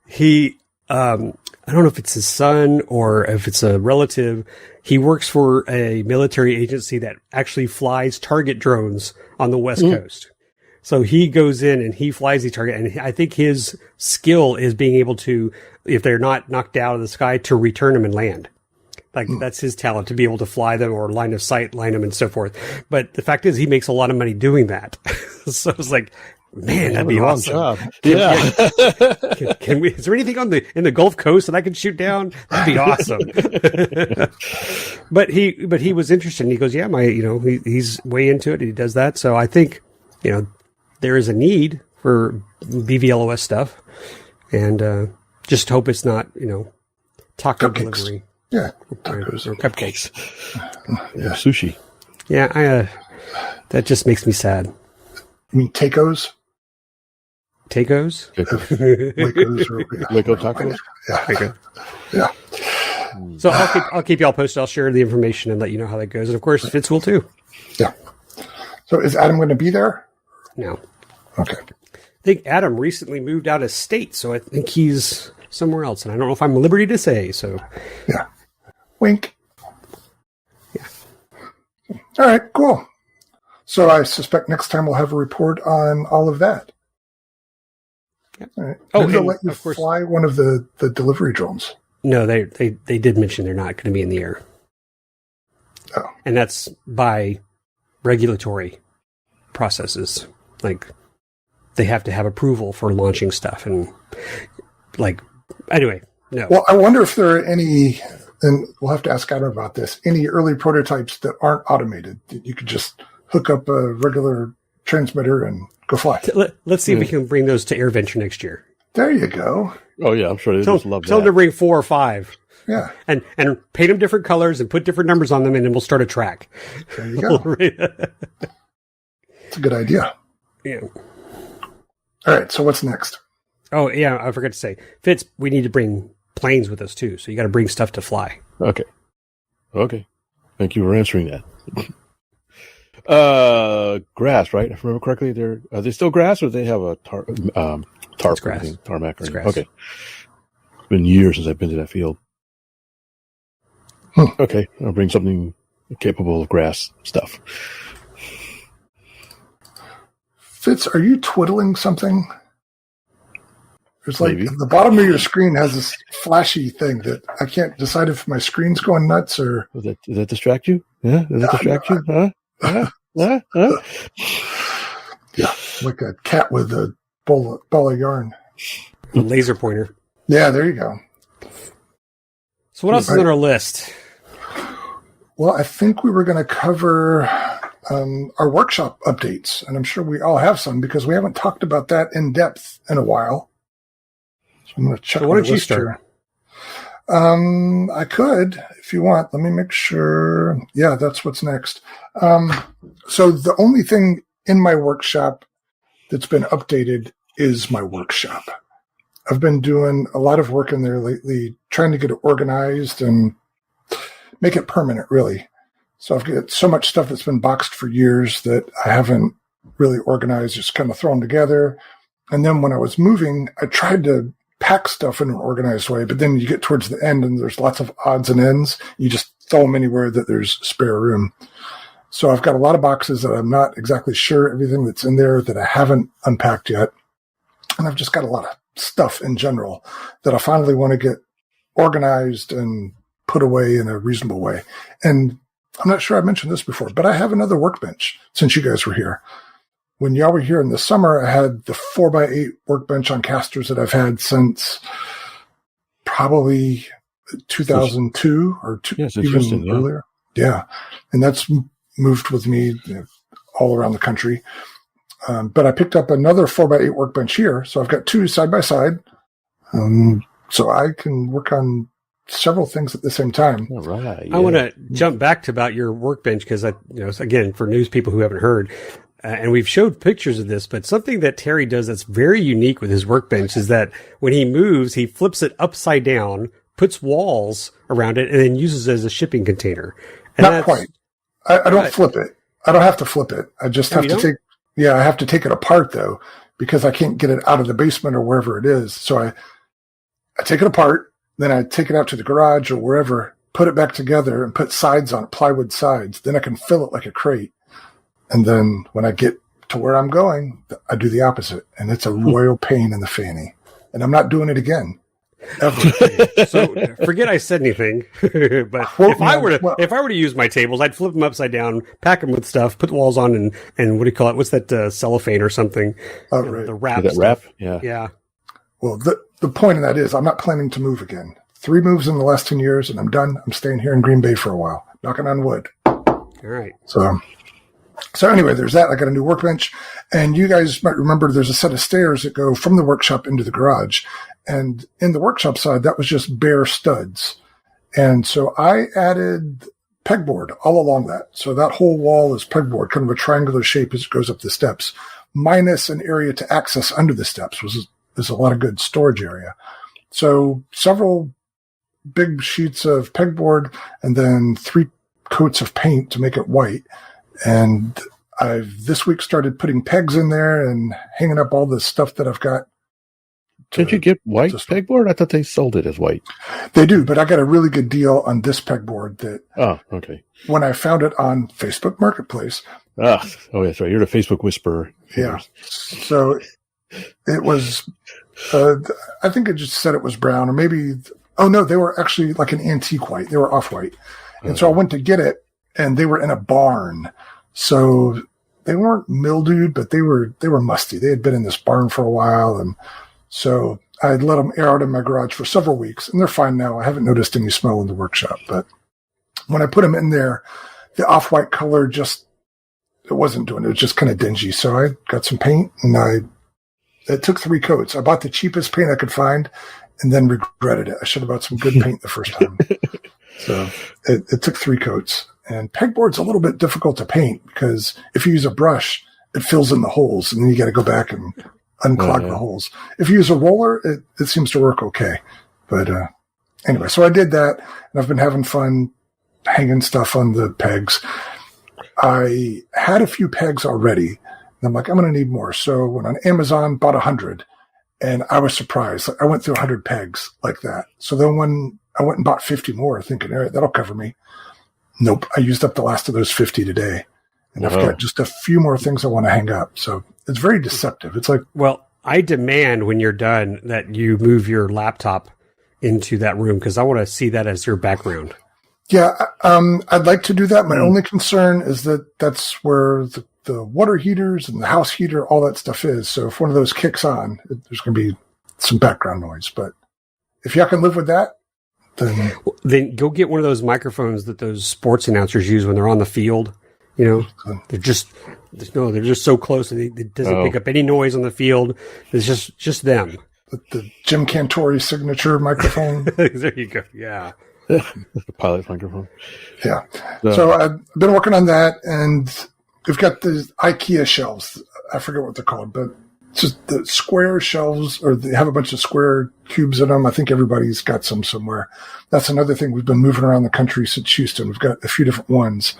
He, I don't know if it's his son or if it's a relative. He works for a military agency that actually flies target drones on the West Coast. So he goes in and he flies the target, and I think his skill is being able to, if they're not knocked out of the sky, to return them and land. Like that's his talent, to be able to fly them or line of sight, line them and so forth. But the fact is he makes a lot of money doing that. So it's like, man, that'd be awesome. Job. Can we, is there anything in the Gulf Coast that I can shoot down? That'd be awesome. But he was interested and he goes, yeah, he's way into it. He does that. So I think, there is a need for BVLOS stuff, and just hope it's not, taco Cupcakes. Delivery. Yeah, tacos or cupcakes. Yeah, sushi. Yeah, that just makes me sad. You mean tacos? Tacos? Waco tacos? Yeah. Yeah. So I'll keep y'all posted. I'll share the information and let you know how that goes. And of course, Fitz will too. Yeah. So is Adam going to be there? No. Okay. I think Adam recently moved out of state, so I think he's somewhere else. And I don't know if I'm at liberty to say, so. Yeah. Wink. Yeah. All right, cool. So I suspect next time we'll have a report on all of that. Yep. All right. Oh, Maybe they'll let you of course, fly one of the delivery drones. No, they did mention they're not going to be in the air. Oh. And that's by regulatory processes. Like, they have to have approval for launching stuff. And, anyway, no. Well, I wonder if there are any, and we'll have to ask Adam about this, any early prototypes that aren't automated that you could just hook up a regular transmitter and go fly. Let's see if we can bring those to AirVenture next year. There you go. Oh, yeah, I'm sure they just love that. Tell them to bring 4 or 5. Yeah. And paint them different colors and put different numbers on them, and then we'll start a track. There you go. It's a good idea. Yeah. All right, so what's next? Oh, yeah, I forgot to say. Fitz, we need to bring planes with us, too, so you got to bring stuff to fly. Okay. Thank you for answering that. Grass, right? If I remember correctly, are they still grass, or do they have a tarp? It's grass. Tarmac. It's grass. Okay. been years since I've been to that field. Okay, I'll bring something capable of grass stuff. Fitz, are you twiddling something? There's like Maybe. the bottom of your screen has this flashy thing that I can't decide if my screen's going nuts or. Does that distract you? Yeah, does that distract you? Huh? Yeah, like a cat with a ball of yarn. A laser pointer. Yeah, there you go. So what else is on our list? Well, I think we were going to cover our workshop updates, and I'm sure we all have some because we haven't talked about that in depth in a while. So I'm going to check. So why don't you start? I could, if you want. Let me make sure. Yeah, that's what's next. So the only thing in my workshop that's been updated is my workshop. I've been doing a lot of work in there lately, trying to get it organized and make it permanent, really. So I've got so much stuff that's been boxed for years that I haven't really organized, just kind of thrown together. And then when I was moving, I tried to pack stuff in an organized way, but then you get towards the end and there's lots of odds and ends. You just throw them anywhere that there's spare room. So I've got a lot of boxes that I'm not exactly sure everything that's in there that I haven't unpacked yet. And I've just got a lot of stuff in general that I finally want to get organized and put away in a reasonable way. And I'm not sure I mentioned this before, but I have another workbench since you guys were here. When y'all were here in the summer, I had the 4x8 workbench on casters that I've had since probably 2002 or even earlier. Yeah. And that's moved with me all around the country. But I picked up another 4x8 workbench here. So I've got two side by side. So I can work on several things at the same time. All right. Yeah. I want to jump back to about your workbench because again, for news people who haven't heard, and we've showed pictures of this, but something that Terry does that's very unique with his workbench is that when he moves, he flips it upside down, puts walls around it, and then uses it as a shipping container. And not quite. I don't flip it. I don't have to flip it. I just have to take. Yeah, I have to take it apart though, because I can't get it out of the basement or wherever it is. So I take it apart, then I take it out to the garage or wherever, put it back together and put sides on it, plywood sides. Then I can fill it like a crate. And then when I get to where I'm going, I do the opposite. And it's a royal pain in the fanny. And I'm not doing it again. Ever. So forget I said anything. But if I were to use my tables, I'd flip them upside down, pack them with stuff, put the walls on, and what do you call it? What's that cellophane or something? Oh, right. The wrap. That wrap? Yeah. Yeah. Well, the point of that is I'm not planning to move again. 3 moves in the last 10 years, and I'm done. I'm staying here in Green Bay for a while, knocking on wood. All right. So anyway, there's that. I got a new workbench, and you guys might remember there's a set of stairs that go from the workshop into the garage. And in the workshop side, that was just bare studs. And so I added pegboard all along that. So that whole wall is pegboard, kind of a triangular shape as it goes up the steps, minus an area to access under the steps, which is a lot of good storage area. So several big sheets of pegboard and then 3 coats of paint to make it white. And I've this week started putting pegs in there and hanging up all the stuff that I've got. Did you get white pegboard? I thought they sold it as white. They do, but I got a really good deal on this pegboard that. Oh, okay. When I found it on Facebook Marketplace. Oh, that's right. You're the Facebook whisperer. Yeah. So it was. I think it just said it was brown, or maybe. Oh no, they were actually like an antique white. They were off white, and so I went to get it, and they were in a barn. So they weren't mildewed, but they were musty. They had been in this barn for a while, and so I had let them air out in my garage for several weeks, and they're fine now. I haven't noticed any smell in the workshop, but when I put them in there, the off-white color it wasn't doing it. It was just kind of dingy. So I got some paint, and it took 3 coats. I bought the cheapest paint I could find, and then regretted it. I should have bought some good paint the first time. So it took 3 coats. And pegboard's a little bit difficult to paint because if you use a brush, it fills in the holes, and then you got to go back and unclog the holes. If you use a roller, it seems to work okay. But anyway, so I did that, and I've been having fun hanging stuff on the pegs. I had a few pegs already, and I'm like, I'm going to need more. So went on Amazon, bought 100, And I was surprised. I went through 100 pegs like that. So then when I went and bought 50 more, thinking, all right, that'll cover me. Nope. I used up the last of those 50 today. And I've got just a few more things I want to hang up. So it's very deceptive. It's like, well, I demand when you're done that you move your laptop into that room because I want to see that as your background. Yeah, I'd like to do that. My only concern is that that's where the water heaters and the house heater, all that stuff is. So if one of those kicks on, there's going to be some background noise. But if y'all can live with that, then go get one of those microphones that those sports announcers use when they're on the field. You know, they're just so close. It doesn't pick up any noise on the field. It's just them. The Jim Cantori signature microphone. There you go. Yeah. The pilot microphone. Yeah. So I've been working on that, and we've got the IKEA shelves. I forget what they're called, but it's just the square shelves, or they have a bunch of square cubes in them. I think everybody's got some somewhere. That's another thing. We've been moving around the country since Houston. We've got a few different ones,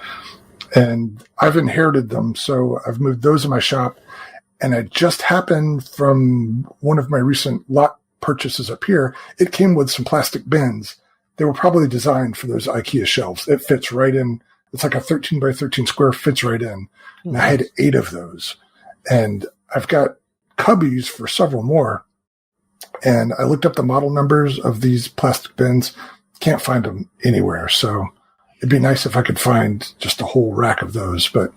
and I've inherited them. So I've moved those in my shop, and it just happened from one of my recent lot purchases up here. It came with some plastic bins. They were probably designed for those IKEA shelves. It fits right in. It's like a 13 by 13 square, fits right in. And I had 8 of those. And I've got cubbies for several more. And I looked up the model numbers of these plastic bins. Can't find them anywhere. So it'd be nice if I could find just a whole rack of those. But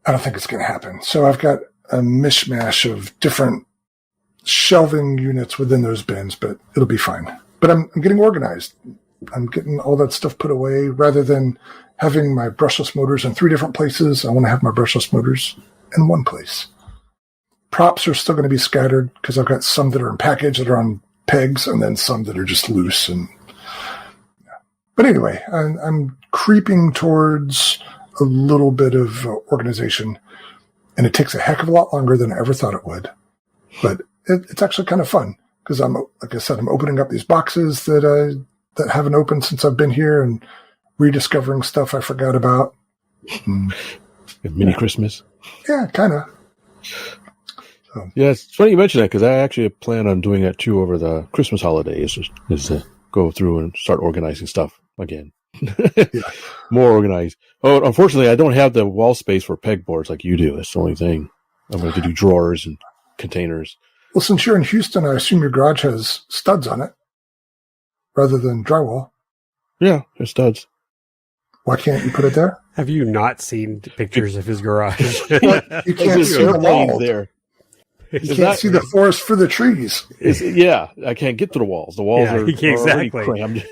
I don't think it's going to happen. So I've got a mishmash of different shelving units within those bins, but it'll be fine. But I'm getting organized. I'm getting all that stuff put away rather than having my brushless motors in 3 different places. I want to have my brushless motors in one place. Props are still going to be scattered because I've got some that are in package that are on pegs and then some that are just loose. And but anyway, I'm creeping towards a little bit of organization, and it takes a heck of a lot longer than I ever thought it would. But it's actually kind of fun. Because like I said, I'm opening up these boxes that haven't opened since I've been here, and rediscovering stuff I forgot about. Mini Christmas. Yeah, kind of. So. Yeah, it's funny you mention that because I actually plan on doing that too over the Christmas holidays. Is to go through and start organizing stuff again. Yeah. More organized. Oh, unfortunately, I don't have the wall space for pegboards like you do. That's the only thing. I'm going to do drawers and containers. Well, since you're in Houston, I assume your garage has studs on it rather than drywall. Yeah, there's studs. Why can't you put it there? Have you not seen pictures of his garage? Well, you can't see the walls there. You can't see the forest for the trees. Yeah, I can't get to the walls. The walls are already crammed.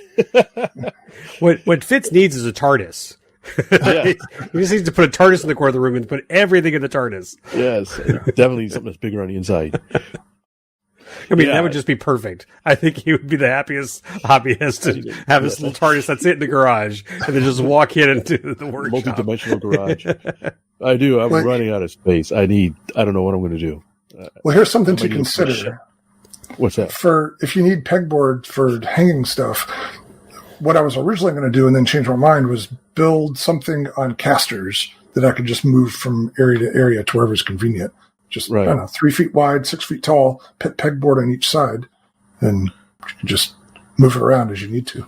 What Fitz needs is a TARDIS. Yeah. He just needs to put a TARDIS in the corner of the room and put everything in the TARDIS. Yes, definitely something that's bigger on the inside. I mean, that would just be perfect. I think he would be the happiest hobbyist to have this little TARDIS that's it in the garage and then just walk in into the workshop. Multi-dimensional garage. I do. I'm running out of space. I don't know what I'm going to do. Well, here's something to consider. What's that? If you need pegboard for hanging stuff, what I was originally going to do and then change my mind was build something on casters that I could just move from area to area to wherever's convenient. Just, I don't know, 3 feet wide, 6 feet tall, pegboard on each side, and you can just move it around as you need to.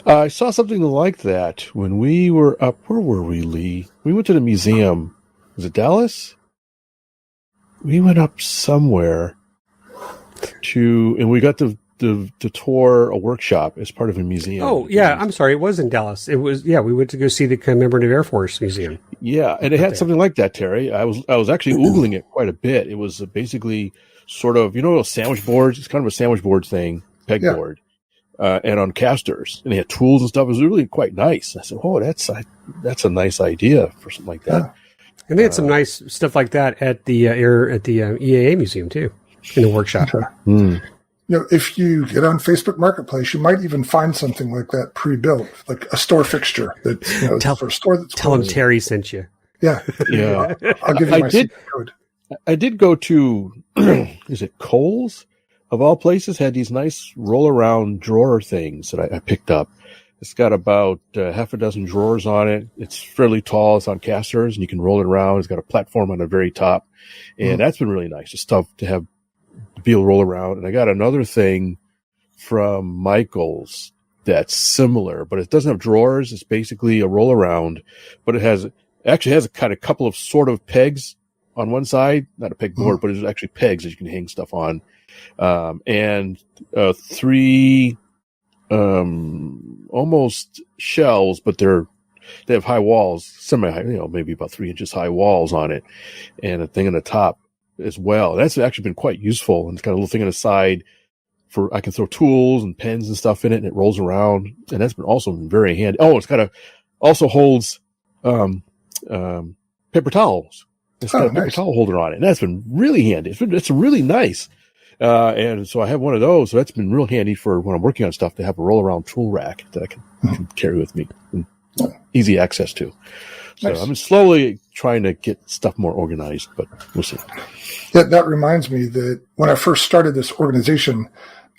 I saw something like that when we were up. Where were we, Lee? We went to the museum. Was it Dallas? We went up somewhere and we got to tour a workshop as part of a museum. Oh, yeah. I'm sorry. It was in Dallas. It was, we went to go see the Commemorative Air Force Museum. Yeah. And it had something like that, Terry. I was actually Googling it quite a bit. It was basically sort of, those sandwich boards. It's kind of a sandwich board thing, pegboard, and on casters. And they had tools and stuff. It was really quite nice. I said, oh, that's a nice idea for something like that. Yeah. And they had some nice stuff like that at the EAA museum too, in the workshop. If you get on Facebook Marketplace, you might even find something like that pre-built, like a store fixture that for a store that's tell them Terry sent you. Yeah. I'll give you my secret code. I did go to is it Kohl's of all places had these nice roll around drawer things that I picked up. It's got about half a dozen drawers on it. It's fairly tall. It's on casters, and you can roll it around. It's got a platform on the very top, and that's been really nice. Just stuff to have to be able to roll around. And I got another thing from Michael's that's similar, but it doesn't have drawers. It's basically a roll around, but it actually has a kind of couple of sort of pegs on one side, not a pegboard, but it's actually pegs that you can hang stuff on. And 3 almost shelves, but they have high walls, semi-high, maybe about 3 inches high walls on it, and a thing on the top as well. That's actually been quite useful. And it's got a little thing on the side I can throw tools and pens and stuff in it, and it rolls around. And that's been also very handy. Oh, it's also holds paper towels. It's got a paper towel holder on it, and that's been really handy. It's really nice. And so I have one of those. So that's been real handy for when I'm working on stuff, to have a roll around tool rack that I can carry with me and easy access to. So I'm slowly trying to get stuff more organized, but we'll see. Yeah, that reminds me that when I first started this organization,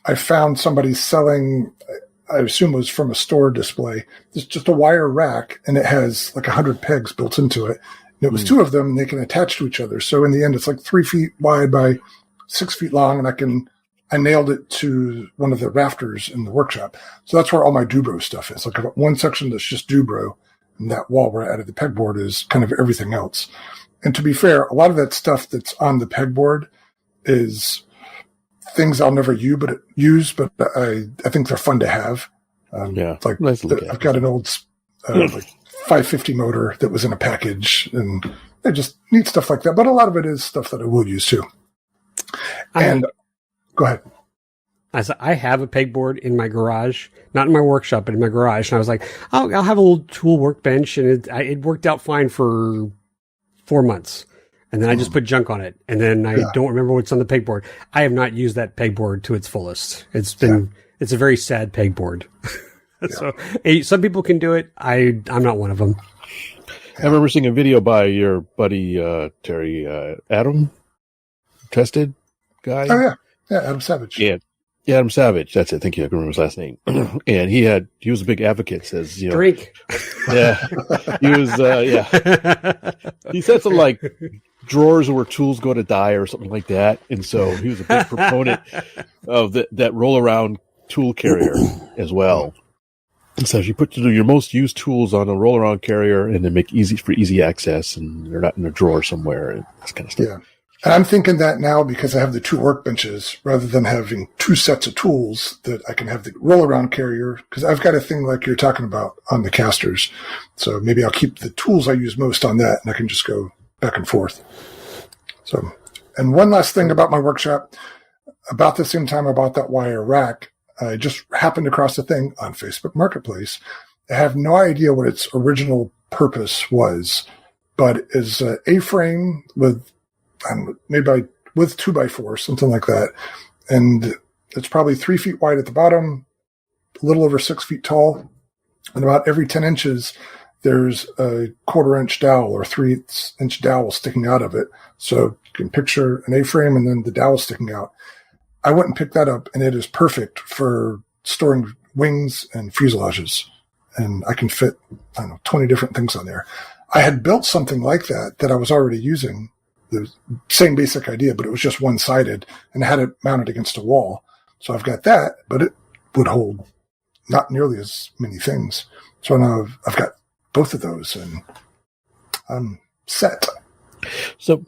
I found somebody selling, I assume it was from a store display, it's just a wire rack, and it has like 100 pegs built into it. And it was 2 of them, and they can attach to each other. So in the end, it's like 3 feet wide by 6 feet long, and I nailed it to one of the rafters in the workshop. So that's where all my Dubro stuff is. Like I've got one section that's just Dubro, and that wall where I added the pegboard is kind of everything else. And to be fair, a lot of that stuff that's on the pegboard is things I'll never use, but I think they're fun to have. Like nice I've got an old like 550 motor that was in a package, and just neat stuff like that. But a lot of it is stuff that I will use too. And go ahead. I have a pegboard in my garage, not in my workshop, but in my garage. And I was like, I'll have a little tool workbench, and it worked out fine for 4 months. And then I just put junk on it. And then I don't remember what's on the pegboard. I have not used that pegboard to its fullest. It's a very sad pegboard. So some people can do it. I'm not one of them. I remember seeing a video by your buddy, Terry, Adam Tested guy. Oh yeah. Yeah. Adam Savage. Yeah. Adam Savage. That's it. I think I can remember his last name. And he was a big advocate, says, drink. Yeah. He was, he said something like drawers where tools go to die or something like that. And so he was a big proponent of that roll around tool carrier as well. And so you put your most used tools on a roll around carrier, and then make easy access, and they're not in a drawer somewhere, and this kind of stuff. Yeah. And I'm thinking that now because I have the 2 workbenches, rather than having 2 sets of tools, that I can have the roll around carrier, because I've got a thing like you're talking about on the casters. So maybe I'll keep the tools I use most on that, and I can just go back and forth. So, and one last thing about my workshop, about the same time I bought that wire rack, I just happened across a thing on Facebook Marketplace. I have no idea what its original purpose was, but is an A-frame with, maybe with 2x4, something like that. And it's probably 3 feet wide at the bottom, a little over 6 feet tall. And about every 10 inches, there's a 1/4 inch dowel or 3/8 inch dowel sticking out of it. So you can picture an A-frame and then the dowel sticking out. I went and picked that up, and it is perfect for storing wings and fuselages. And I can fit, 20 different things on there. I had built something like that I was already using, the same basic idea, but it was just one-sided, and I had it mounted against a wall. So I've got that, but it would hold not nearly as many things. So now I've got both of those, and I'm set. So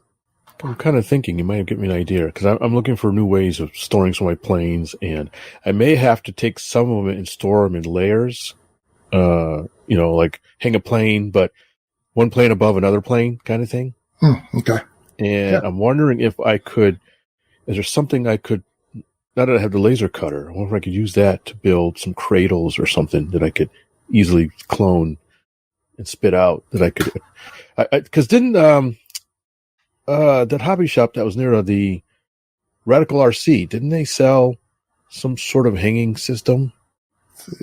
I'm kind of thinking you might have given me an idea, because I'm looking for new ways of storing some of my planes, and I may have to take some of them and store them in layers, like hang a plane, but one plane above another plane kind of thing. Okay. And I'm wondering if I could, is there something I could, now that I have the laser cutter, I wonder if I could use that to build some cradles or something that I could easily clone and spit out, that I could, because didn't, that hobby shop that was near the Radical RC, didn't they sell some sort of hanging system?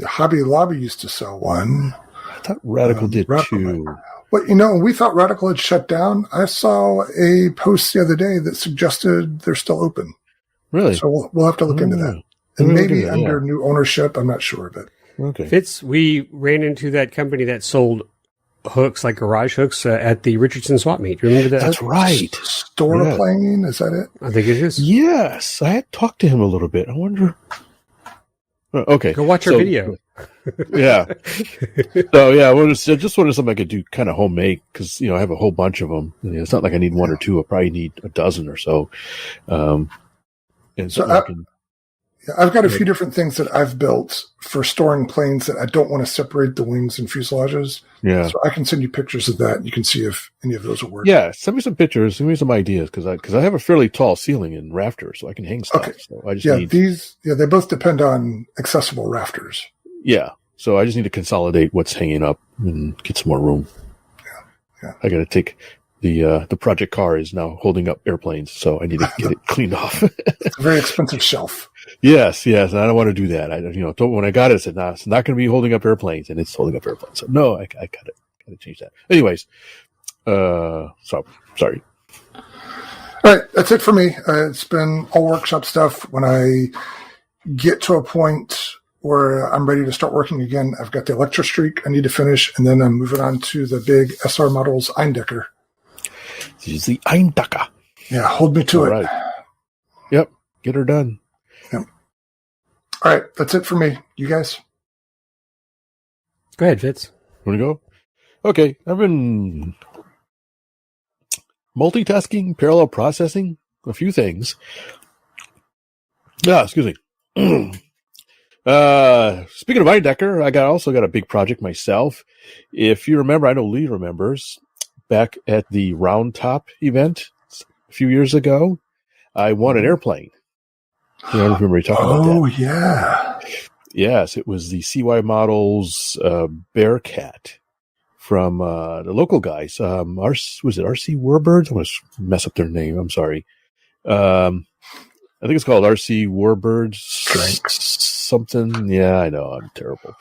Hobby Lobby used to sell one. I thought Radical did too. Well, we thought Radical had shut down. I saw a post the other day that suggested they're still open. Really? So we'll have to look into that. And maybe under new ownership, I'm not sure, but okay. Fitz, we ran into that company that sold hooks, like garage hooks, at the Richardson swap meet. Remember that? That's right. store a plane. Is that it? I think it is. Yes, I had talked to him a little bit. I wonder. Okay, Go watch our video. Yeah. So yeah, I just wanted something I could do kind of homemade because I have a whole bunch of them. It's not like I need one or two. I probably need a dozen or so. And so I've got a few different things that I've built for storing planes that I don't want to separate the wings and fuselages. Yeah. So I can send you pictures of that. And you can see if any of those will work. Yeah. Send me some pictures. Send me some ideas because I have a fairly tall ceiling and rafters, so I can hang stuff. Okay. So I just they both depend on accessible rafters. Yeah. So I just need to consolidate what's hanging up and get some more room. Yeah. I got to take the project car is now holding up airplanes, so I need to get it cleaned off. It's a very expensive shelf. Yes, and I don't want to do that. When I got it, I said, "No, it's not going to be holding up airplanes," and it's holding up airplanes. So no, I got to change that. Anyways, so sorry. All right, that's it for me. It's been all workshop stuff. When I get to a point where I'm ready to start working again, I've got the Electro Streak I need to finish, and then I'm moving on to the big SR models Eindecker. This is the Eindecker. Yeah, hold me to it. Right. Yep, get her done. Yep. All right, that's it for me. You guys? Go ahead, Fitz. Want to go? Okay, I've been multitasking, parallel processing, a few things. Excuse me. Speaking of Eindecker, I also got a big project myself. If you remember, I know Lee remembers, back at the Roundtable event a few years ago, I won an airplane. I don't remember you talking about that. Oh, yeah. Yes, it was the CY Models Bearcat from the local guys. Was it RC Warbirds? I'm going to mess up their name. I'm sorry. I think it's called RC Warbirds. Something. Yeah, I know. I'm terrible.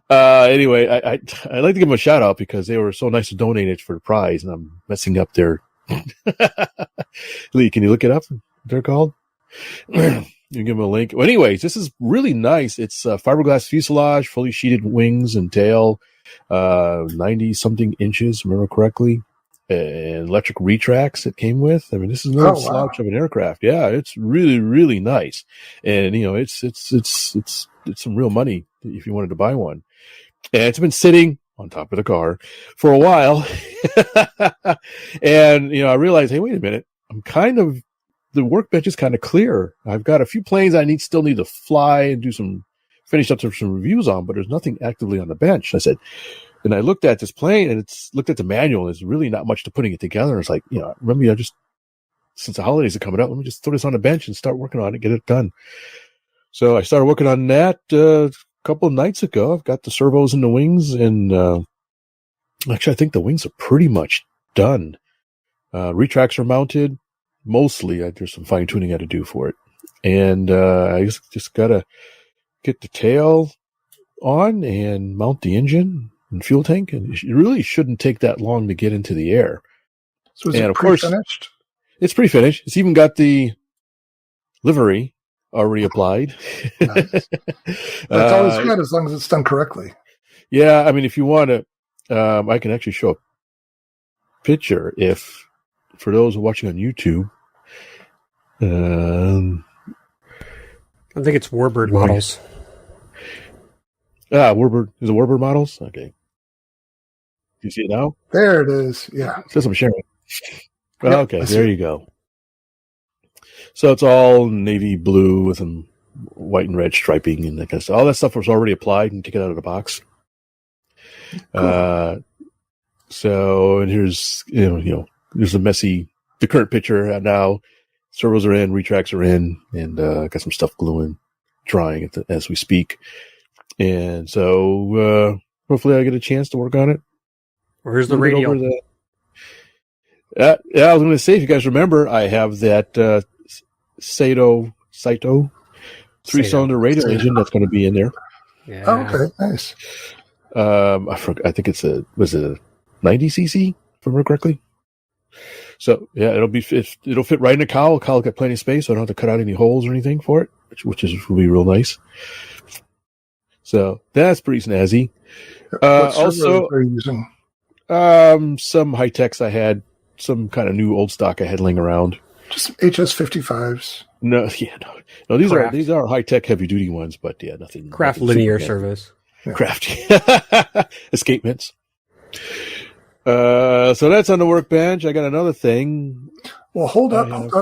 Anyway, I'd like to give them a shout out because they were so nice to donate it for the prize, and I'm messing up their. Lee, can you look it up? They're called. You give them a link. Well, anyways, this is really nice. It's fiberglass fuselage, fully sheeted wings and tail, 90 something inches, remember correctly, and electric retracts it came with. I mean, this is no slouch of an aircraft. Yeah, it's really, really nice, and it's some real money if you wanted to buy one. And it's been sitting on top of the car for a while, and I realized, hey, wait a minute, the workbench is kind of clear. I've got a few planes I still need to fly and finish up some reviews on, but there's nothing actively on the bench. I said, and I looked at this plane and looked at the manual, and there's really not much to putting it together. It's like, remember, since the holidays are coming up, let me just throw this on the bench and start working on it, get it done. So I started working on that a couple of nights ago. I've got the servos and the wings, and actually I think the wings are pretty much done. Retracts are mounted. Mostly, there's some fine tuning I had to do for it, and I just gotta get the tail on and mount the engine and fuel tank, and it really shouldn't take that long to get into the air. So is it pre-finished? It's pre-finished. It's even got the livery already applied. Nice. That's always good as long as it's done correctly. Yeah, I mean, if you want to, I can actually show a picture for those watching on YouTube. I think it's Warbird models. Warbird. Is it Warbird models? Okay. Do you see it now? There it is. Yeah. It says I'm sharing. Yep, okay, there you go. So it's all navy blue with some white and red striping and that kind of stuff. All that stuff was already applied and taken out of the box. Cool. And here's there's the current picture now. Servos are in, retracts are in, and got some stuff gluing, drying as we speak. And so hopefully I get a chance to work on it. Where's the radio? I was going to say, if you guys remember, I have that Saito 3-cylinder radial engine that's going to be in there. Yeah. Oh, okay, nice. I think it's a 90cc, if I remember correctly. So yeah, it'll fit right in the cowl. The cowl got plenty of space, so I don't have to cut out any holes or anything for it, which will be real nice. So that's pretty snazzy. What also, are you using? Some high techs I had some kind of new old stock I had laying around. Just HS55s. No, these are high tech heavy duty ones, but yeah, nothing. Craft nothing linear super service. fancy. Craft escapements. So that's on the workbench. I got another thing. Well, hold up.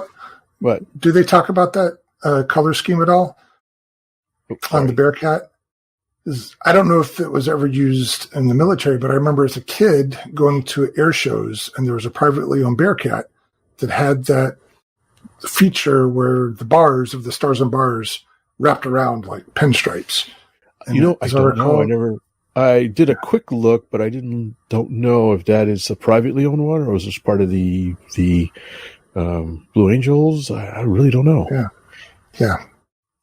What? Do they talk about that color scheme at all on the Bearcat? I don't know if it was ever used in the military, but I remember as a kid going to air shows, and there was a privately owned Bearcat that had that feature where the bars of the stars and bars wrapped around like pinstripes. And I don't know. I did a quick look, but I don't know if that is a privately owned one or was this part of the Blue Angels. I really don't know. Yeah.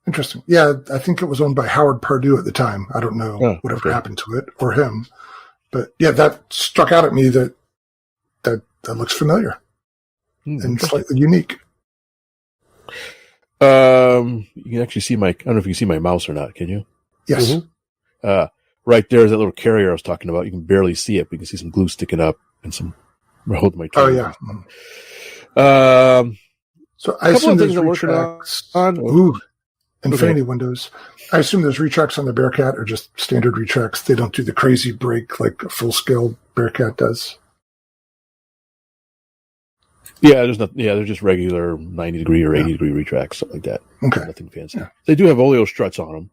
Interesting. Yeah, I think it was owned by Howard Pardue at the time. I don't know whatever happened to it or him. But yeah, that struck out at me that looks familiar and slightly unique. You can actually see I don't know if you can see my mouse or not, can you? Yes. Mm-hmm. Right there is that little carrier I was talking about. You can barely see it, but you can see some glue sticking up and some holding my toe. Oh, yeah. So I assume there's retracts on. Infinity windows. I assume those retracts on the Bearcat are just standard retracts. They don't do the crazy break like a full-scale Bearcat does. Yeah, they're just regular 90-degree or 80-degree retracts, something like that. Okay. Nothing fancy. Yeah. They do have oleo struts on them.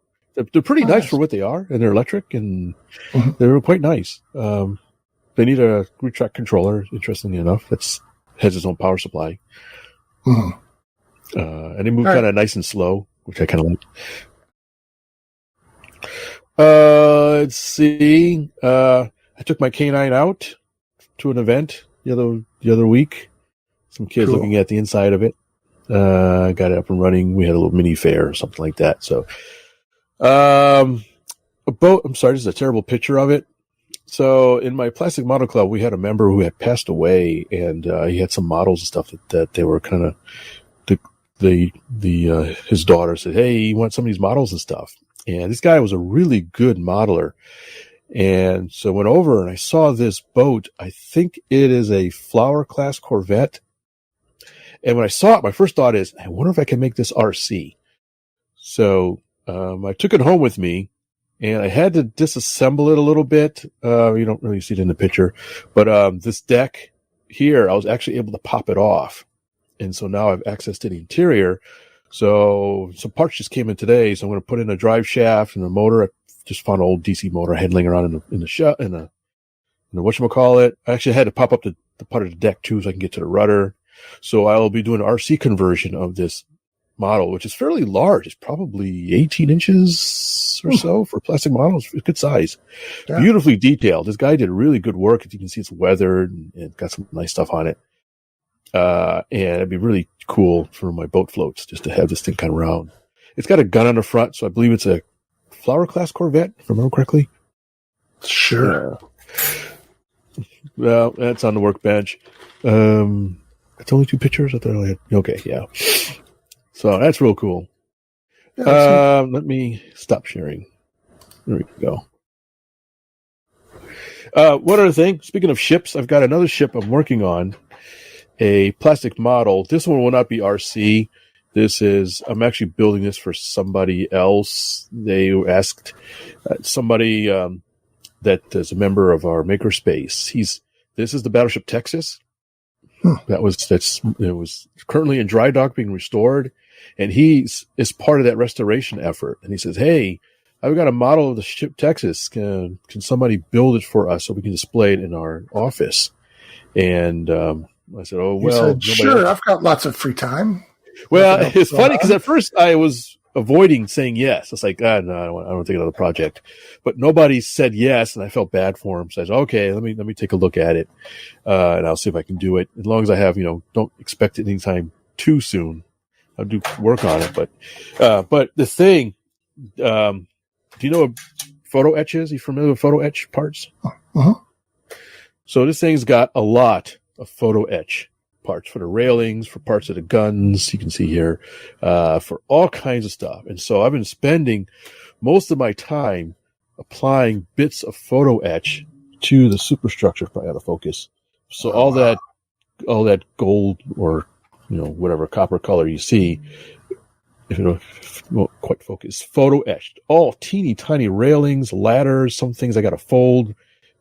They're pretty nice for what they are, and they're electric, and they're quite nice. They need a retract controller, interestingly enough. Has its own power supply. And they move kind of nice and slow, which I kind of like. Let's see. I took my canine out to an event the other week. Some kids looking at the inside of it. Got it up and running. We had a little mini fair or something like that. So, a boat. I'm sorry, this is a terrible picture of it. So, in my plastic model club, we had a member who had passed away, and he had some models and stuff that they were kind of. His daughter said, "Hey, you want some of these models and stuff?" And this guy was a really good modeler. And so I went over and I saw this boat. I think it is a Flower class Corvette. And when I saw it, my first thought is, I wonder if I can make this RC. So I took it home with me, and I had to disassemble it a little bit. You don't really see it in the picture. But this deck here, I was actually able to pop it off. And so now I have access to the interior. So some parts just came in today. So I'm going to put in a drive shaft and a motor. I just found an old DC motor handling around in the whatchamacallit. I actually had to pop up the part of the deck too so I can get to the rudder. So I'll be doing an RC conversion of this model, which is fairly large. It's probably 18 inches or so for plastic models. It's good size. Yeah. Beautifully detailed. This guy did really good work. As you can see, it's weathered and got some nice stuff on it. And it'd be really cool for my boat floats just to have this thing kind of round. It's got a gun on the front, so I believe it's a Flower class Corvette, if I remember correctly. Sure. Well, that's on the workbench. It's only 2 pictures. I thought I had. Okay, yeah. So that's real cool. Yeah, let me stop sharing. There we go. One other thing. Speaking of ships, I've got another ship I'm working on. A plastic model. This one will not be RC. I'm actually building this for somebody else. They asked somebody that is a member of our makerspace. This is the Battleship Texas. It was currently in dry dock being restored, and is part of that restoration effort. And he says, "Hey, I've got a model of the ship Texas. Can somebody build it for us so we can display it in our office?" And I said, "Oh, well, sure, I've got lots of free time." Well, it's funny because at first I was avoiding saying yes. It's like, no, I don't want to take another project. But nobody said yes, and I felt bad for him. So I said, okay, let me take a look at it, and I'll see if I can do it. As long as I have, don't expect it anytime too soon. I'll do work on it. But the thing, do you know what photo etch is? Are you familiar with photo etch parts? Uh-huh. So this thing's got a lot of photo etch parts for the railings, for parts of the guns, you can see here, for all kinds of stuff. And so I've been spending most of my time applying bits of photo etch to the superstructure for autofocus. So all that all that gold or whatever copper color you see, won't quite focus, photo etched. All teeny tiny railings, ladders, some things I got to fold,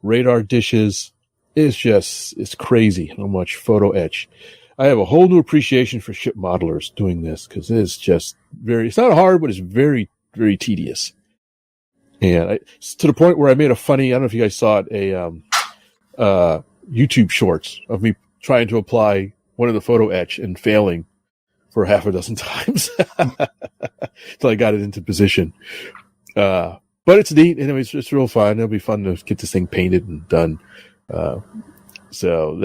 radar dishes. It's crazy how much photo etch. I have a whole new appreciation for ship modelers doing this because it's not hard, but it's very, very tedious. And to the point where I made a funny, I don't know if you guys saw it, YouTube shorts of me trying to apply one of the photo etch and failing for half a dozen times until I got it into position. But it's neat. Anyway, it's real fun. It'll be fun to get this thing painted and done. So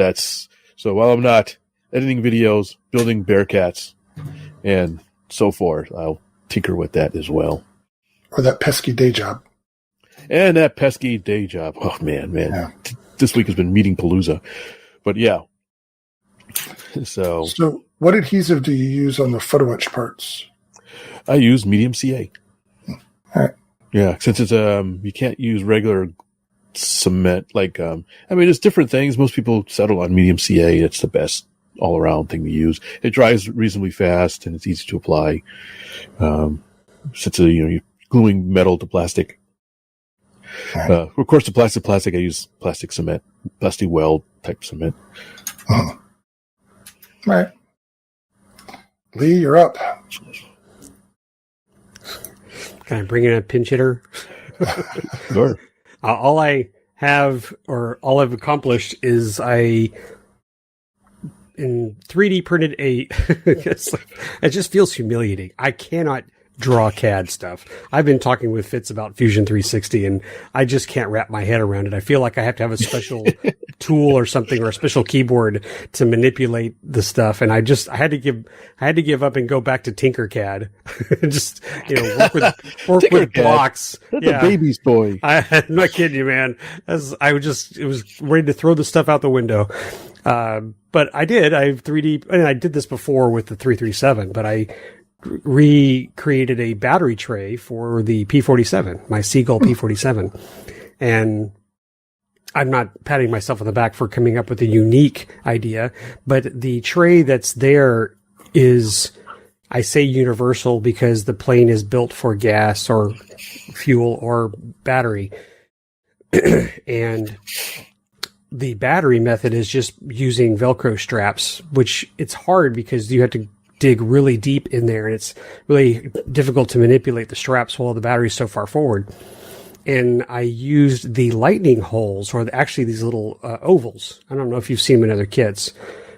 while I'm not editing videos, building Bearcats, and so forth, I'll tinker with that as well. Or that pesky day job. And that pesky day job. Oh, man. Yeah. This week has been meeting Palooza. But yeah. So what adhesive do you use on the photo etch parts? I use medium CA. All right. Yeah, since it's you can't use regular cement. There's different things. Most people settle on medium CA. It's the best all around thing to use. It dries reasonably fast and it's easy to apply. Since you're gluing metal to plastic. Right. Of course, the plastic, I use plastic cement, plastic weld type cement. All right. Lee, you're up. Can I bring in a pinch hitter? Sure. All I have, or all I've accomplished, is in 3D printed it just feels humiliating. I cannot draw CAD stuff. I've been talking with Fitz about Fusion 360 and I just can't wrap my head around it. I feel like I have to have a special tool or something, or a special keyboard to manipulate the stuff. And I had to give up and go back to Tinkercad. Just, work with blocks. That's a baby's toy. I'm not kidding you, man. It was ready to throw the stuff out the window. But I did. I did this before with the 337, but I recreated a battery tray for the P47, my Seagull P47. And I'm not patting myself on the back for coming up with a unique idea, but the tray that's there is, I say universal because the plane is built for gas or fuel or battery. And the battery method is just using Velcro straps, which it's hard because you have to dig really deep in there and it's really difficult to manipulate the straps while the battery's so far forward. And I used the lightning holes, or actually these little ovals. I don't know if you've seen them in other kits,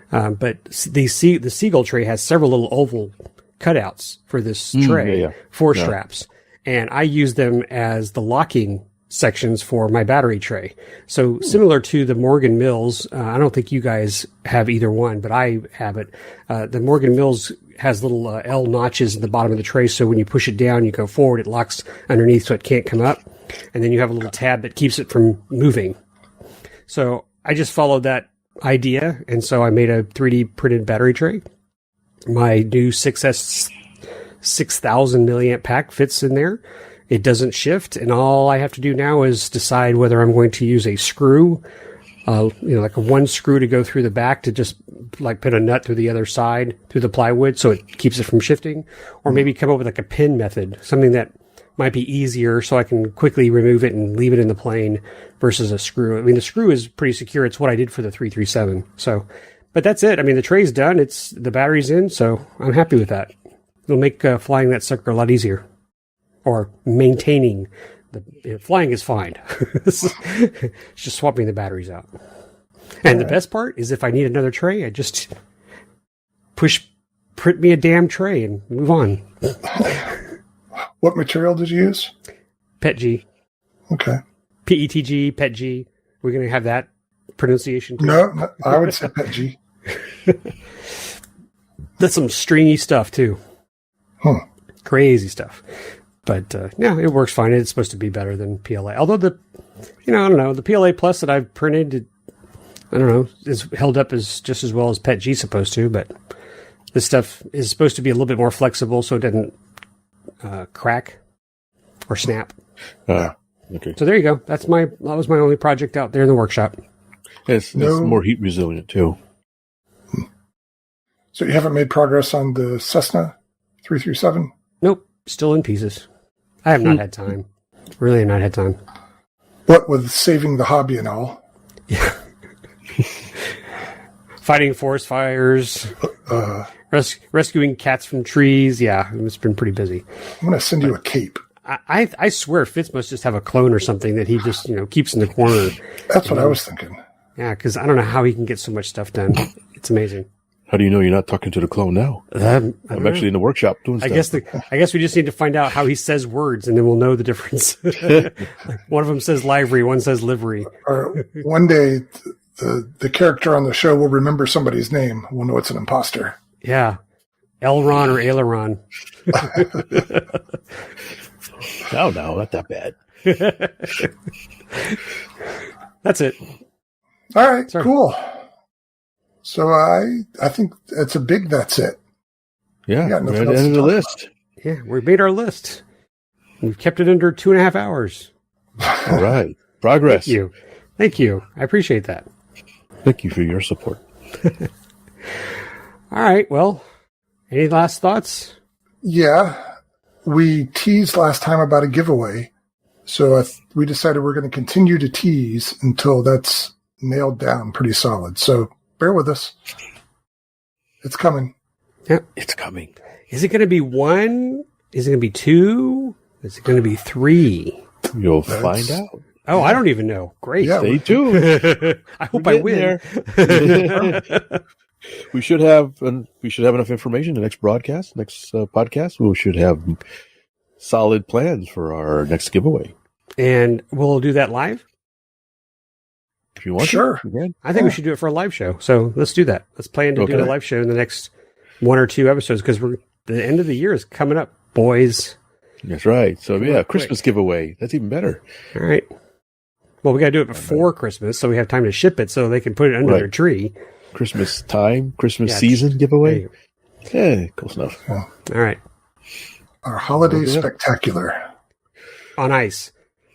but the Seagull tray has several little oval cutouts for this tray for straps. And I use them as the locking sections for my battery tray. So similar to the Morgan Mills, I don't think you guys have either one, but I have it. The Morgan Mills has little L notches in the bottom of the tray, so when you push it down, you go forward, it locks underneath so it can't come up. And then you have a little tab that keeps it from moving. So I just followed that idea, and so I made a 3D printed battery tray. My new 6S 6,000 milliamp pack fits in there. It doesn't shift, and all I have to do now is decide whether I'm going to use a screw, like a one screw to go through the back to just like put a nut through the other side through the plywood so it keeps it from shifting, or maybe come up with like a pin method, something that might be easier so I can quickly remove it and leave it in the plane versus a screw. I mean, the screw is pretty secure. It's what I did for the 337. So, but that's it. I mean, the tray's done. The battery's in, so I'm happy with that. It'll make flying that sucker a lot easier. Or maintaining flying is fine. It's just swapping the batteries out. And the best part is if I need another tray, I just print me a damn tray and move on. What material did you use? PETG. Okay. PETG, PETG. We're going to have that pronunciation too. No, I would say PETG. That's some stringy stuff too. Crazy stuff. But yeah, it works fine. It's supposed to be better than PLA. Although I don't know, the PLA Plus that I've printed, is held up just as well as PETG's supposed to. But this stuff is supposed to be a little bit more flexible, so it doesn't crack or snap. Okay. So there you go. That was my only project out there in the workshop. It's more heat resilient too. So you haven't made progress on the Cessna 337? Nope, still in pieces. I have not had time. Really not had time. What with saving the hobby and all? Yeah. Fighting forest fires, rescuing cats from trees. Yeah, it's been pretty busy. I'm going to send you a cape. I swear Fitz must just have a clone or something that he just, keeps in the corner. That's what I was thinking. Yeah, because I don't know how he can get so much stuff done. It's amazing. How do you know you're not talking to the clone now? I'm actually in the workshop doing stuff. I guess we just need to find out how he says words, and then we'll know the difference. One of them says livery, one says livery. Or one day, the character on the show will remember somebody's name. We'll know it's an imposter. Yeah, Elron or Aileron. No, not that bad. That's it. All right, cool. So I think that's a big that's it. Yeah, we're at the end of the list. Yeah, we made our list. We've kept it under 2.5 hours. All right. Progress. Thank you. I appreciate that. Thank you for your support. All right. Well, any last thoughts? Yeah. We teased last time about a giveaway. So we decided we're going to continue to tease until that's nailed down pretty solid. So bear with us. It's coming. Yeah, it's coming. Is it going to be 1? Is it going to be 2? Is it going to be 3? You'll find out. Oh, I don't even know. Great. Yeah, stay tuned. I hope I win. We should have enough information. The next podcast, we should have solid plans for our next giveaway. And we'll do that live. If you want, sure. I think we should do it for a live show. So let's do that. Let's plan to do a live show in the next 1 or 2 episodes because the end of the year is coming up, boys. That's right. So yeah, Christmas giveaway. That's even better. All right. Well, we got to do it before Christmas, so we have time to ship it, so they can put it under their tree. Christmas time, Christmas season giveaway. Yeah, close enough. Yeah. All right. Our holiday spectacular. On ice.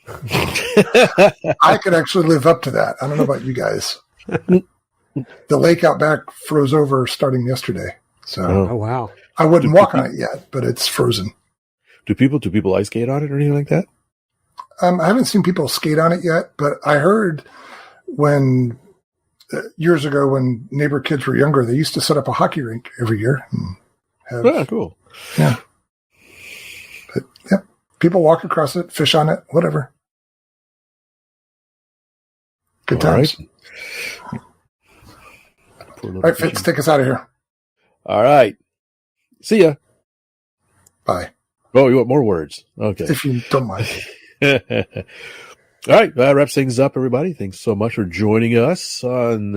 I could actually live up to that. I don't know about you guys. The lake out back froze over starting yesterday. So oh wow. I wouldn't walk on it yet, but it's frozen. Do people ice skate on it or anything like that? I haven't seen people skate on it yet, but I heard when years ago when neighbor kids were younger, they used to set up a hockey rink every year. And cool. Yeah. But yeah, people walk across it, fish on it, whatever. Good times. Right. All right, Fitz, take us out of here. All right. See ya. Bye. Oh, you want more words? Okay. If you don't mind. All right. That wraps things up, everybody. Thanks so much for joining us on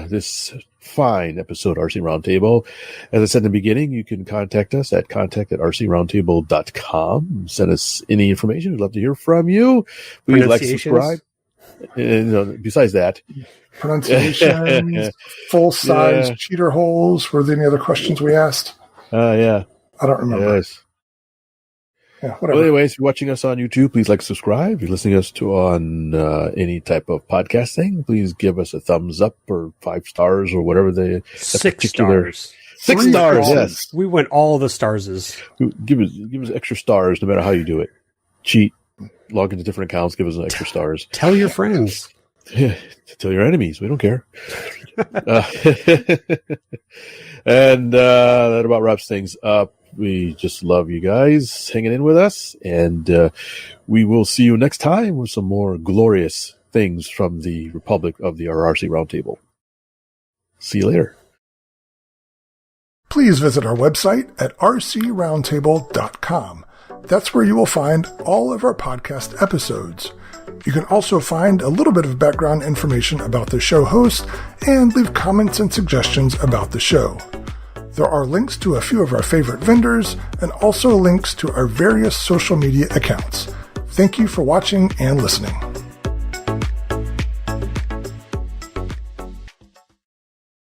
this fine episode of RC Roundtable. As I said in the beginning, you can contact us at contact@rcroundtable.com. Send us any information. We'd love to hear from you. Please like, subscribe. Besides that. Pronunciations, full-size cheater holes. Were there any other questions we asked? Yeah. I don't remember. Yes. Yeah, whatever. Well, anyways, if you're watching us on YouTube, please like, subscribe. If you're listening to us on any type of podcast thing, please give us a thumbs up or 5 stars or whatever 6 stars. 6 stars, yes. We want all the starses. Give us extra stars no matter how you do it. Cheat, log into different accounts, give us extra stars. Tell your friends. Yeah, tell your enemies. We don't care. And that about wraps things up. We just love you guys hanging in with us, and we will see you next time with some more glorious things from the Republic of the RRC Roundtable. See you later. Please visit our website at rcroundtable.com. That's where you will find all of our podcast episodes. You can also find a little bit of background information about the show host and leave comments and suggestions about the show. There are links to a few of our favorite vendors and also links to our various social media accounts. Thank you for watching and listening.